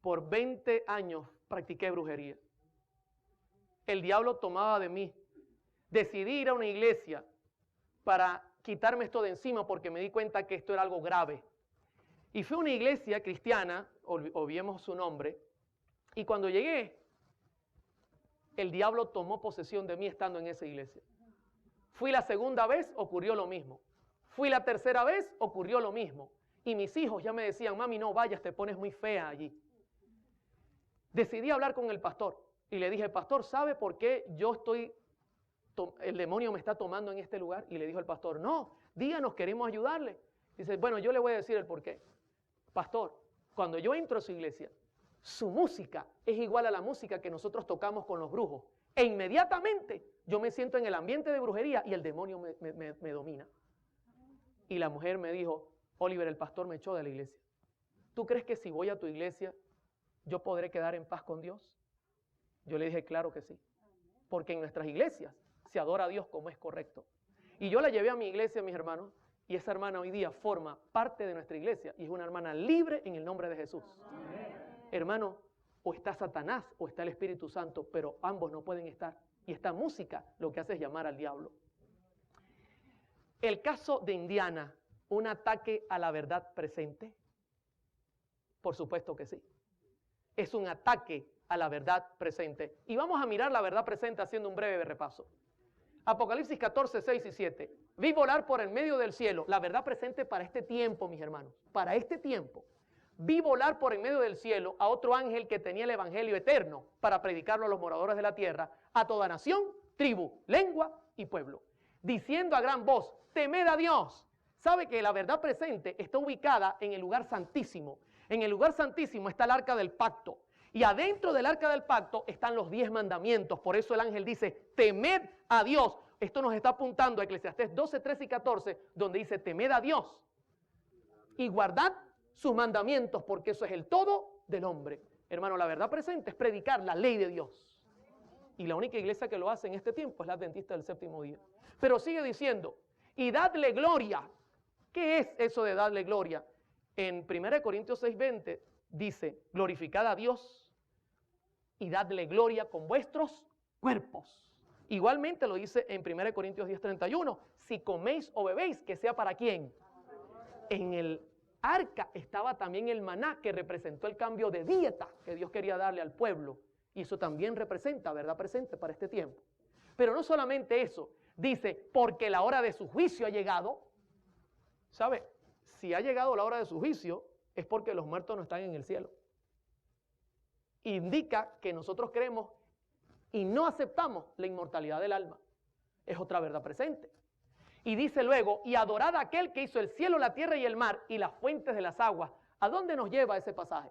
por 20 años practiqué brujería. El diablo tomaba de mí. Decidí ir a una iglesia para quitarme esto de encima porque me di cuenta que esto era algo grave. Y fui a una iglesia cristiana, olvidemos su nombre, y cuando llegué, el diablo tomó posesión de mí estando en esa iglesia. Fui la segunda vez, ocurrió lo mismo. Fui la tercera vez, ocurrió lo mismo. Y mis hijos ya me decían: mami, no vayas, te pones muy fea allí. Decidí hablar con el pastor y le dije: pastor, ¿sabe por qué el demonio me está tomando en este lugar? Y le dijo el pastor: no, díganos, queremos ayudarle. Dice: bueno, yo le voy a decir el por qué. Pastor, cuando yo entro a su iglesia, su música es igual a la música que nosotros tocamos con los brujos. E inmediatamente yo me siento en el ambiente de brujería y el demonio me domina. Y la mujer me dijo: Oliver, el pastor me echó de la iglesia. ¿Tú crees que si voy a tu iglesia yo podré quedar en paz con Dios? Yo le dije: claro que sí. Porque en nuestras iglesias se adora a Dios como es correcto. Y yo la llevé a mi iglesia, mis hermanos, y esa hermana hoy día forma parte de nuestra iglesia y es una hermana libre en el nombre de Jesús. Amén. Hermano, o está Satanás o está el Espíritu Santo, pero ambos no pueden estar. Y esta música lo que hace es llamar al diablo. El caso de Indiana, ¿un ataque a la verdad presente? Por supuesto que sí. Es un ataque a la verdad presente. Y vamos a mirar la verdad presente haciendo un breve repaso. Apocalipsis 14, 6 y 7. Vi volar por el medio del cielo. La verdad presente para este tiempo, mis hermanos. Para este tiempo. Vi volar por el medio del cielo a otro ángel que tenía el evangelio eterno para predicarlo a los moradores de la tierra, a toda nación, tribu, lengua y pueblo. Diciendo a gran voz: temed a Dios. Sabe que la verdad presente está ubicada en el lugar santísimo. En el lugar santísimo está el arca del pacto. Y adentro del arca del pacto están los 10 mandamientos. Por eso el ángel dice: temed a Dios. Esto nos está apuntando a Eclesiastés 12, 13 y 14, donde dice: temed a Dios y guardad sus mandamientos, porque eso es el todo del hombre. Hermano, la verdad presente es predicar la ley de Dios. Y la única iglesia que lo hace en este tiempo es la Adventista del Séptimo Día. Pero sigue diciendo: y dadle gloria. ¿Qué es eso de darle gloria? En 1 Corintios 6:20 dice: glorificad a Dios y dadle gloria con vuestros cuerpos. Igualmente lo dice en 1 Corintios 10:31: si coméis o bebéis, que sea para quién. En el arca estaba también el maná, que representó el cambio de dieta que Dios quería darle al pueblo. Y eso también representa, ¿verdad? Presente para este tiempo. Pero no solamente eso, dice, porque la hora de su juicio ha llegado. ¿Sabe? Si ha llegado la hora de su juicio, es porque los muertos no están en el cielo. Indica que nosotros creemos y no aceptamos la inmortalidad del alma. Es otra verdad presente. Y dice luego, y adorad a aquel que hizo el cielo, la tierra y el mar y las fuentes de las aguas. ¿A dónde nos lleva ese pasaje?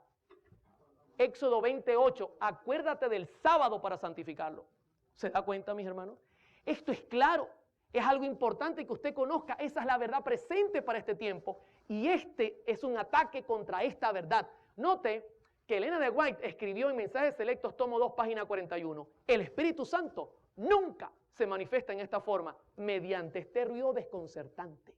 Éxodo 28, acuérdate del sábado para santificarlo. ¿Se da cuenta, mis hermanos? Esto es claro, es algo importante que usted conozca. Esa es la verdad presente para este tiempo y este es un ataque contra esta verdad. Note que Elena de White escribió en Mensajes Selectos, tomo 2, página 41. El Espíritu Santo nunca se manifiesta en esta forma mediante este ruido desconcertante.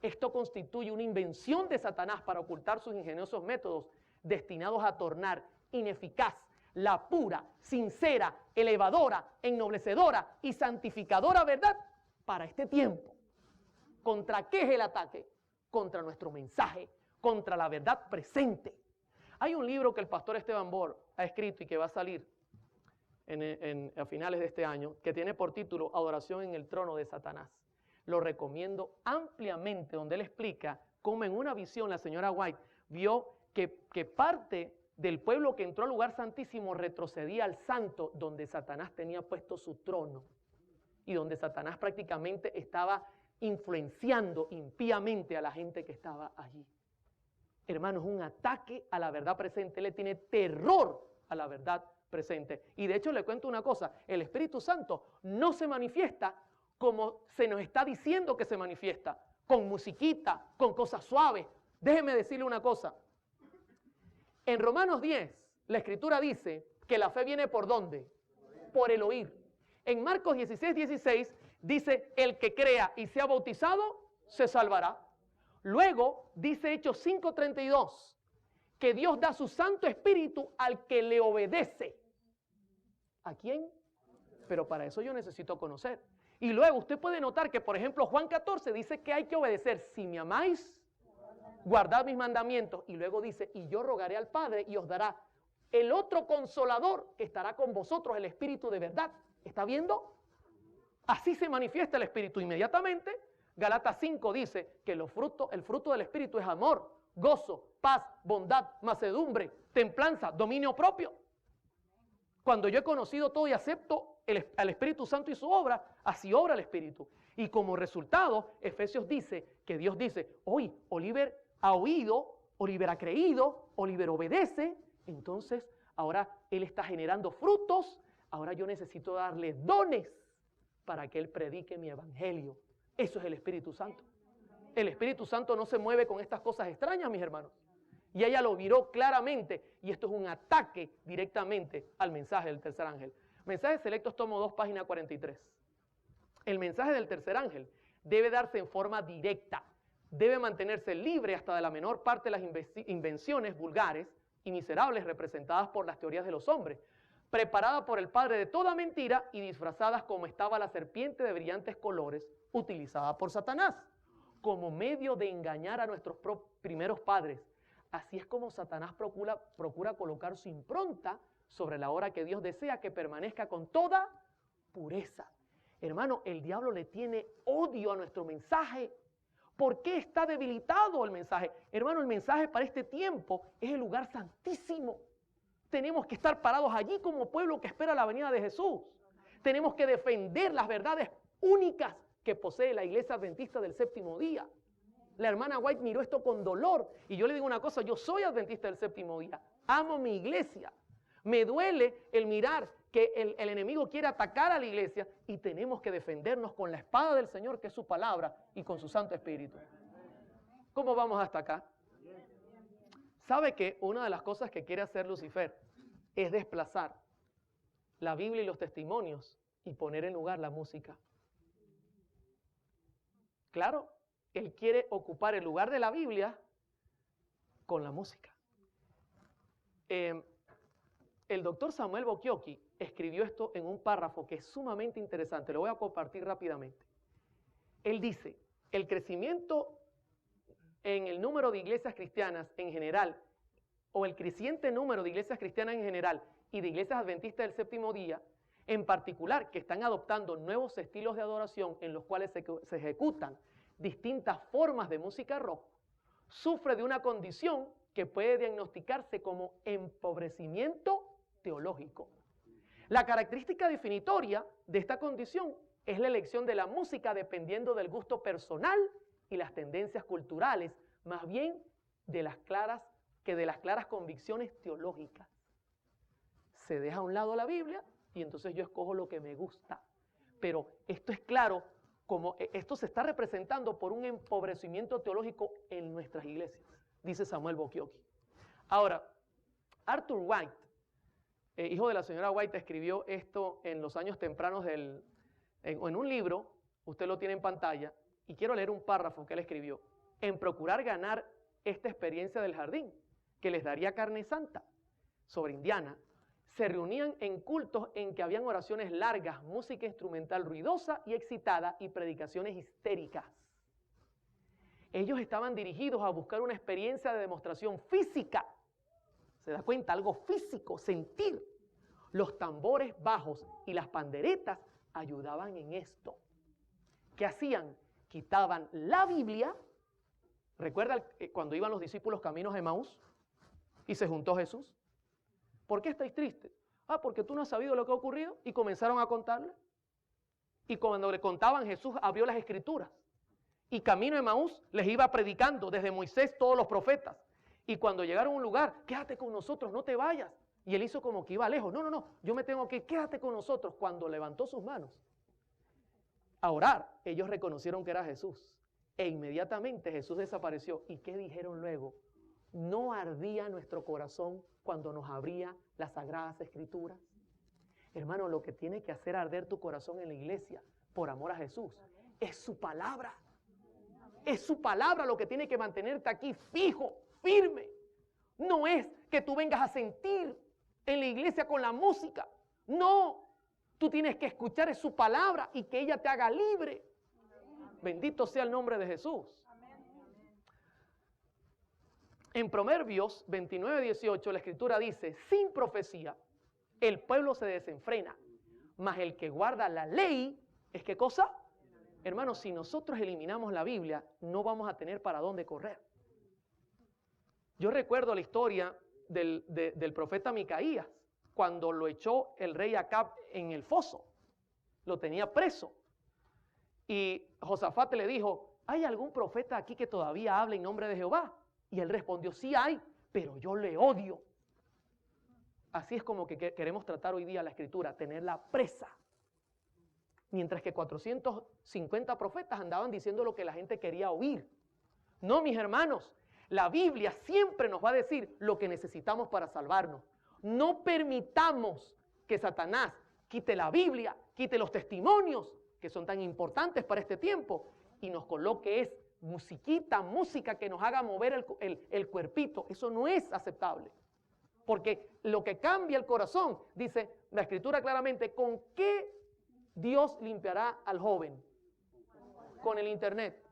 Esto constituye una invención de Satanás para ocultar sus ingeniosos métodos destinados a tornar ineficaz la pura, sincera, elevadora, ennoblecedora y santificadora verdad para este tiempo. ¿Contra qué es el ataque? Contra nuestro mensaje, contra la verdad presente. Hay un libro que el pastor Esteban Bor ha escrito y que va a salir a finales de este año, que tiene por título Adoración en el trono de Satanás. Lo recomiendo ampliamente, donde él explica cómo en una visión la señora White vio que parte del pueblo que entró al lugar santísimo retrocedía al santo donde Satanás tenía puesto su trono y donde Satanás prácticamente estaba influenciando impíamente a la gente que estaba allí. Hermanos, un ataque a la verdad presente. Él le tiene terror a la verdad presente. Y de hecho le cuento una cosa, el Espíritu Santo no se manifiesta como se nos está diciendo que se manifiesta, con musiquita, con cosas suaves. Déjeme decirle una cosa. En Romanos 10, la Escritura dice que la fe viene ¿por dónde? Por el oír. En Marcos 16, 16 dice, el que crea y sea bautizado, se salvará. Luego dice Hechos 5:32, que Dios da su Santo Espíritu al que le obedece. ¿A quién? Pero para eso yo necesito conocer. Y luego usted puede notar que, por ejemplo, Juan 14 dice que hay que obedecer. Si me amáis, guardad mis mandamientos. Y luego dice, y yo rogaré al Padre y os dará el otro consolador que estará con vosotros, el Espíritu de verdad. ¿Está viendo? Así se manifiesta el Espíritu inmediatamente. Galatas 5 dice que el fruto del Espíritu es amor, gozo, paz, bondad, mansedumbre, templanza, dominio propio. Cuando yo he conocido todo y acepto al Espíritu Santo y su obra, así obra el Espíritu. Y como resultado, Efesios dice que Dios dice, hoy Oliver ha oído, Oliver ha creído, Oliver obedece, entonces ahora él está generando frutos, ahora yo necesito darle dones para que él predique mi evangelio. Eso es el Espíritu Santo. El Espíritu Santo no se mueve con estas cosas extrañas, mis hermanos. Y ella lo miró claramente, y esto es un ataque directamente al mensaje del tercer ángel. Mensajes Selectos, tomo 2, página 43. El mensaje del tercer ángel debe darse en forma directa, debe mantenerse libre hasta de la menor parte de las invenciones vulgares y miserables representadas por las teorías de los hombres, preparada por el padre de toda mentira y disfrazadas como estaba la serpiente de brillantes colores utilizada por Satanás, como medio de engañar a nuestros primeros padres. Así es como Satanás procura colocar su impronta sobre la obra que Dios desea que permanezca con toda pureza. Hermano, el diablo le tiene odio a nuestro mensaje. ¿Por qué está debilitado el mensaje? Hermano, el mensaje para este tiempo es el lugar santísimo. Tenemos que estar parados allí como pueblo que espera la venida de Jesús. Tenemos que defender las verdades únicas que posee la iglesia adventista del séptimo día. La hermana White miró esto con dolor. Y yo le digo una cosa, yo soy adventista del séptimo día. Amo mi iglesia. Me duele el mirar que el enemigo quiere atacar a la iglesia y tenemos que defendernos con la espada del Señor, que es su palabra, y con su Santo Espíritu. ¿Cómo vamos hasta acá? ¿Sabe que una de las cosas que quiere hacer Lucifer es desplazar la Biblia y los testimonios y poner en lugar la música? Claro, él quiere ocupar el lugar de la Biblia con la música. El doctor Samuel Bocchiocchi escribió esto en un párrafo que es sumamente interesante. Lo voy a compartir rápidamente. Él dice, el crecimiento en el número de iglesias cristianas en general, o el creciente número de iglesias cristianas en general y de iglesias adventistas del séptimo día, en particular, que están adoptando nuevos estilos de adoración en los cuales se ejecutan distintas formas de música rock, sufre de una condición que puede diagnosticarse como empobrecimiento teológico. La característica definitoria de esta condición es la elección de la música dependiendo del gusto personal y las tendencias culturales, más bien de las claras convicciones teológicas. Se deja a un lado la Biblia y entonces yo escojo lo que me gusta. Pero esto es claro, como esto se está representando por un empobrecimiento teológico en nuestras iglesias, dice Samuel Bokioki. Ahora, Arthur White, hijo de la señora White, escribió esto en los años tempranos en un libro, usted lo tiene en pantalla, y quiero leer un párrafo que él escribió, en procurar ganar esta experiencia del jardín, que les daría carne santa, sobre Indiana, se reunían en cultos en que habían oraciones largas, música instrumental ruidosa y excitada y predicaciones histéricas. Ellos estaban dirigidos a buscar una experiencia de demostración física. ¿Se da cuenta? Algo físico, sentir. Los tambores bajos y las panderetas ayudaban en esto. ¿Qué hacían? Quitaban la Biblia. ¿Recuerda cuando iban los discípulos caminos de Emaús y se juntó Jesús? ¿Por qué estáis tristes? Ah, porque tú no has sabido lo que ha ocurrido, y comenzaron a contarle. Y cuando le contaban, Jesús abrió las escrituras. Y camino de Emaús les iba predicando desde Moisés todos los profetas. Y cuando llegaron a un lugar, quédate con nosotros, no te vayas. Y él hizo como que iba lejos. No, yo me tengo que ir, quédate con nosotros. Cuando levantó sus manos a orar, ellos reconocieron que era Jesús. E inmediatamente Jesús desapareció. ¿Y qué dijeron luego? ¿No ardía nuestro corazón cuando nos abría las sagradas escrituras? Hermano, lo que tiene que hacer arder tu corazón en la iglesia, por amor a Jesús, es su palabra. Es su palabra lo que tiene que mantenerte aquí fijo, firme. No es que tú vengas a sentir en la iglesia con la música. No, tú tienes que escuchar es su palabra y que ella te haga libre. Bendito sea el nombre de Jesús. En Proverbios 29:18 la escritura dice, sin profecía el pueblo se desenfrena, mas el que guarda la ley, ¿es qué cosa? Hermanos, si nosotros eliminamos la Biblia, no vamos a tener para dónde correr. Yo recuerdo la historia del profeta Micaías, cuando lo echó el rey Acab en el foso, lo tenía preso. Y Josafat le dijo, ¿hay algún profeta aquí que todavía hable en nombre de Jehová? Y él respondió, sí hay, pero yo le odio. Así es como que queremos tratar hoy día la escritura, tenerla presa. Mientras que 450 profetas andaban diciendo lo que la gente quería oír. No, mis hermanos, la Biblia siempre nos va a decir lo que necesitamos para salvarnos. No permitamos que Satanás quite la Biblia, quite los testimonios, que son tan importantes para este tiempo, y nos coloque música que nos haga mover el cuerpito. Eso no es aceptable. Porque lo que cambia el corazón, dice la escritura claramente, ¿con qué Dios limpiará al joven? Con el internet.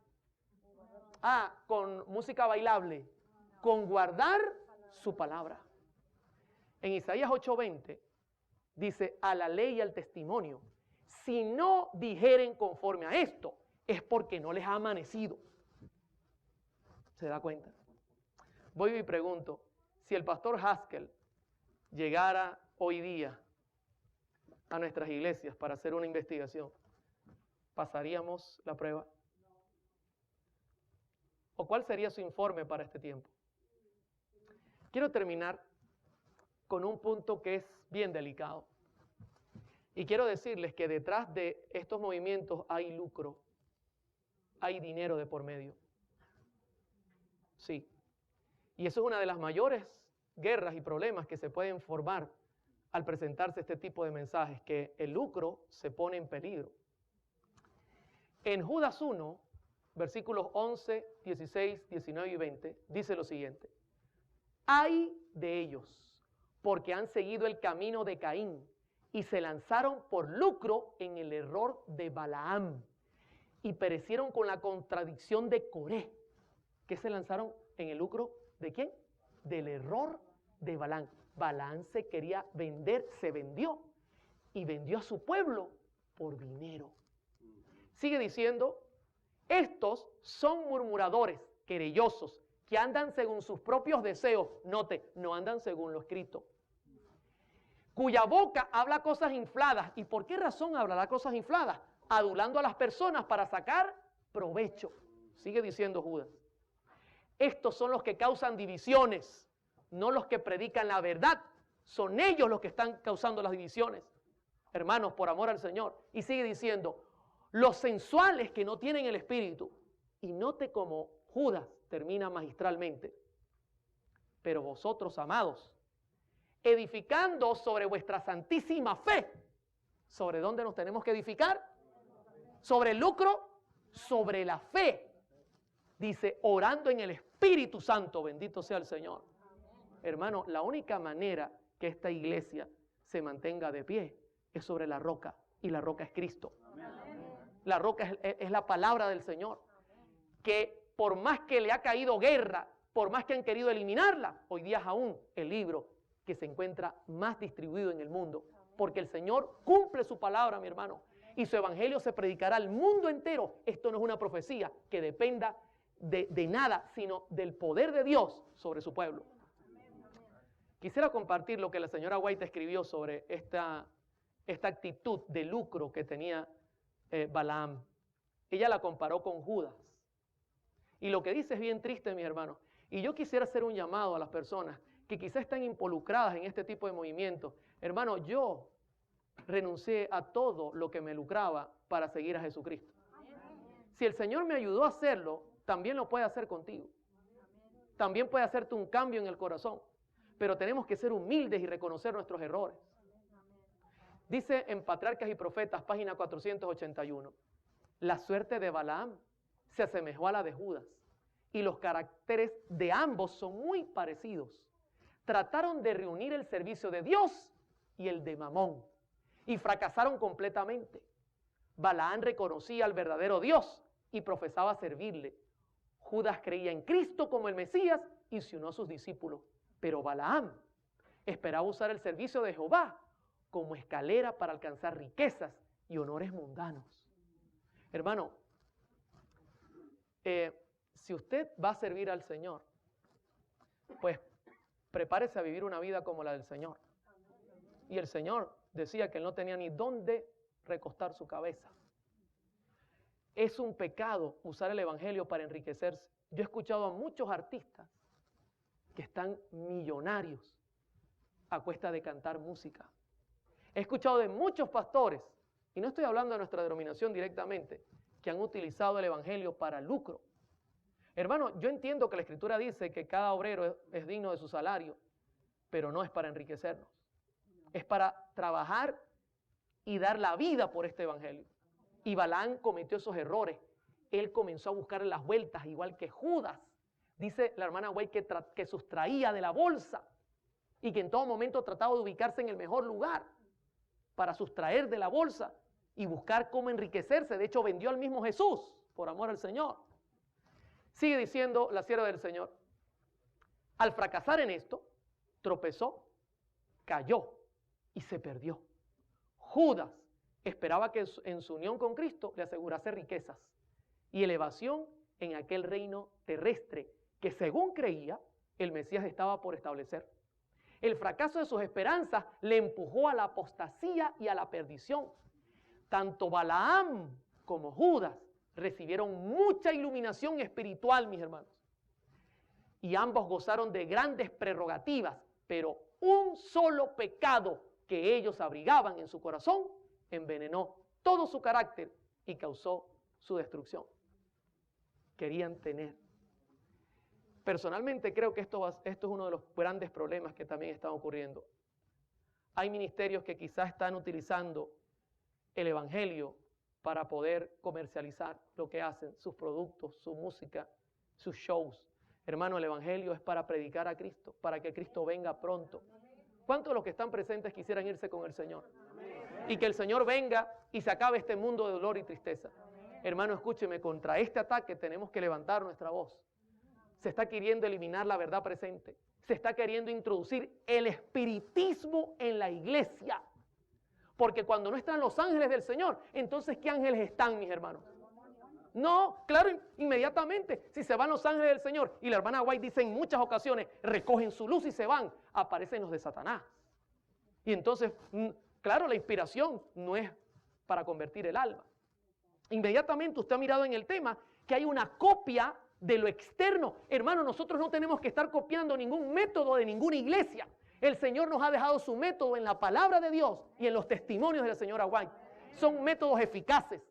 Con música bailable. Con guardar su palabra. En Isaías 8:20 dice, a la ley y al testimonio, si no dijeren conforme a esto, es porque no les ha amanecido. ¿Se da cuenta? Voy y pregunto, si el pastor Haskell llegara hoy día a nuestras iglesias para hacer una investigación, ¿pasaríamos la prueba? ¿O cuál sería su informe para este tiempo? Quiero terminar con un punto que es bien delicado. Y quiero decirles que detrás de estos movimientos hay lucro, hay dinero de por medio. Sí. Y eso es una de las mayores guerras y problemas que se pueden formar al presentarse este tipo de mensajes, que el lucro se pone en peligro. En Judas 1, versículos 11, 16, 19 y 20, dice lo siguiente. Ay de ellos, porque han seguido el camino de Caín y se lanzaron por lucro en el error de Balaam y perecieron con la contradicción de Coré, que que se lanzaron en el lucro ¿de quién? Del error de Balaam. Balaam se quería vender, se vendió y vendió a su pueblo por dinero. Sigue diciendo, estos son murmuradores, querellosos, que andan según sus propios deseos. Note, no andan según lo escrito. Cuya boca habla cosas infladas. ¿Y por qué razón hablará cosas infladas? Adulando a las personas para sacar provecho. Sigue diciendo Judas. Estos son los que causan divisiones, no los que predican la verdad. Son ellos los que están causando las divisiones. Hermanos, por amor al Señor. Y sigue diciendo, los sensuales que no tienen el Espíritu. Y note cómo Judas termina magistralmente. Pero vosotros, amados, edificando sobre vuestra santísima fe. ¿Sobre dónde nos tenemos que edificar? Sobre el lucro, sobre la fe. Dice, orando en el Espíritu Santo, bendito sea el Señor. Hermano, la única manera que esta iglesia se mantenga de pie es sobre la roca, y la roca es Cristo. La roca es la palabra del Señor, que por más que le ha caído guerra, por más que han querido eliminarla, hoy día es aún el libro que se encuentra más distribuido en el mundo, porque el Señor cumple su palabra, mi hermano, y su evangelio se predicará al mundo entero. Esto no es una profecía que dependa de nada, sino del poder de Dios sobre su pueblo. Quisiera compartir lo que la señora White escribió sobre esta actitud de lucro que tenía Balaam. Ella la comparó con Judas. Y lo que dice es bien triste, mis hermanos. Y yo quisiera hacer un llamado a las personas que quizás están involucradas en este tipo de movimientos. Hermano, yo renuncié a todo lo que me lucraba para seguir a Jesucristo. Si el Señor me ayudó a hacerlo, también lo puede hacer contigo. También puede hacerte un cambio en el corazón. Pero tenemos que ser humildes y reconocer nuestros errores. Dice en Patriarcas y Profetas, página 481, la suerte de Balaam se asemejó a la de Judas, y los caracteres de ambos son muy parecidos. Trataron de reunir el servicio de Dios y el de Mamón, y fracasaron completamente. Balaam reconocía al verdadero Dios y profesaba servirle. Judas creía en Cristo como el Mesías y se unió a sus discípulos. Pero Balaam esperaba usar el servicio de Jehová como escalera para alcanzar riquezas y honores mundanos. Hermano, si usted va a servir al Señor, pues prepárese a vivir una vida como la del Señor. Y el Señor decía que él no tenía ni dónde recostar su cabeza. Es un pecado usar el evangelio para enriquecerse. Yo he escuchado a muchos artistas que están millonarios a cuesta de cantar música. He escuchado de muchos pastores, y no estoy hablando de nuestra denominación directamente, que han utilizado el evangelio para lucro. Hermano, yo entiendo que la Escritura dice que cada obrero es digno de su salario, pero no es para enriquecernos. Es para trabajar y dar la vida por este evangelio. Y Balaam cometió esos errores. Él comenzó a buscar las vueltas, igual que Judas. Dice la hermana White que sustraía de la bolsa y que en todo momento trataba de ubicarse en el mejor lugar para sustraer de la bolsa y buscar cómo enriquecerse. De hecho, vendió al mismo Jesús por amor al Señor. Sigue diciendo la sierva del Señor. Al fracasar en esto, tropezó, cayó y se perdió. Judas esperaba que en su unión con Cristo le asegurase riquezas y elevación en aquel reino terrestre que, según creía, el Mesías estaba por establecer. El fracaso de sus esperanzas le empujó a la apostasía y a la perdición. Tanto Balaam como Judas recibieron mucha iluminación espiritual, mis hermanos. Y ambos gozaron de grandes prerrogativas, pero un solo pecado que ellos abrigaban en su corazón envenenó todo su carácter y causó su destrucción. Querían tener. Personalmente creo que esto es uno de los grandes problemas que también están ocurriendo. Hay ministerios que quizás están utilizando el evangelio para poder comercializar lo que hacen, sus productos, su música, sus shows. Hermano, el evangelio es para predicar a Cristo, para que Cristo venga pronto. ¿Cuántos de los que están presentes quisieran irse con el Señor? Y que el Señor venga y se acabe este mundo de dolor y tristeza. Hermano, escúcheme, contra este ataque tenemos que levantar nuestra voz. se está queriendo eliminar la verdad presente. Se está queriendo introducir el espiritismo en la iglesia. Porque cuando no están los ángeles del Señor, entonces ¿qué ángeles están, mis hermanos? No, claro, inmediatamente, si se van los ángeles del Señor, y la hermana White dice en muchas ocasiones, recogen su luz y se van, aparecen los de Satanás. Y entonces, claro, la inspiración no es para convertir el alma. Inmediatamente usted ha mirado en el tema que hay una copia de lo externo. Hermano, nosotros no tenemos que estar copiando ningún método de ninguna iglesia. El Señor nos ha dejado su método en la palabra de Dios y en los testimonios de la señora White. Son métodos eficaces.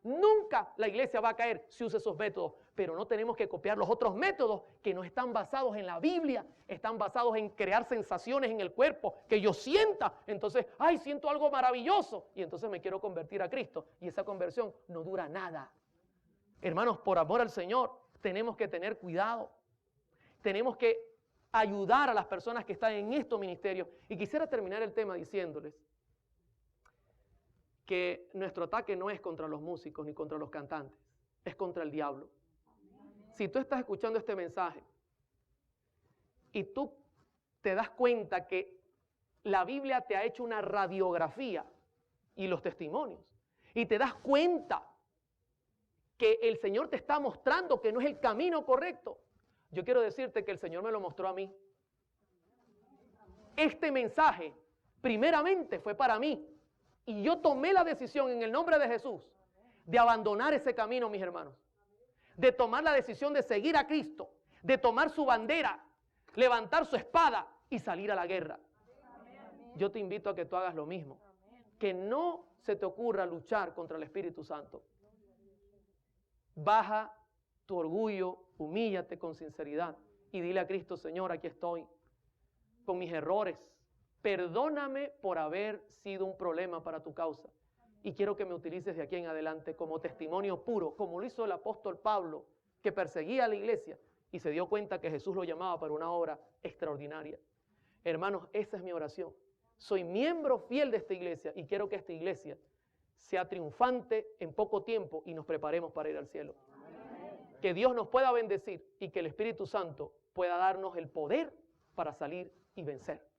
Nunca la iglesia va a caer si usa esos métodos, pero no tenemos que copiar los otros métodos que no están basados en la Biblia, están basados en crear sensaciones en el cuerpo, que yo sienta, entonces, ay, siento algo maravilloso, y entonces me quiero convertir a Cristo, y esa conversión no dura nada. Hermanos, por amor al Señor, tenemos que tener cuidado, tenemos que ayudar a las personas que están en estos ministerios, y quisiera terminar el tema diciéndoles que nuestro ataque no es contra los músicos ni contra los cantantes, es contra el diablo. Si tú estás escuchando este mensaje y tú te das cuenta que la Biblia te ha hecho una radiografía y los testimonios, y te das cuenta que el Señor te está mostrando que no es el camino correcto, yo quiero decirte que el Señor me lo mostró a mí. Este mensaje primeramente fue para mí. Y yo tomé la decisión en el nombre de Jesús de abandonar ese camino, mis hermanos. De tomar la decisión de seguir a Cristo, de tomar su bandera, levantar su espada y salir a la guerra. Yo te invito a que tú hagas lo mismo. Que no se te ocurra luchar contra el Espíritu Santo. Baja tu orgullo, humíllate con sinceridad y dile a Cristo: Señor, aquí estoy con mis errores. Perdóname por haber sido un problema para tu causa. Y quiero que me utilices de aquí en adelante como testimonio puro, como lo hizo el apóstol Pablo, que perseguía a la iglesia y se dio cuenta que Jesús lo llamaba para una obra extraordinaria. Hermanos, esa es mi oración. Soy miembro fiel de esta iglesia y quiero que esta iglesia sea triunfante en poco tiempo y nos preparemos para ir al cielo. Que Dios nos pueda bendecir y que el Espíritu Santo pueda darnos el poder para salir y vencer.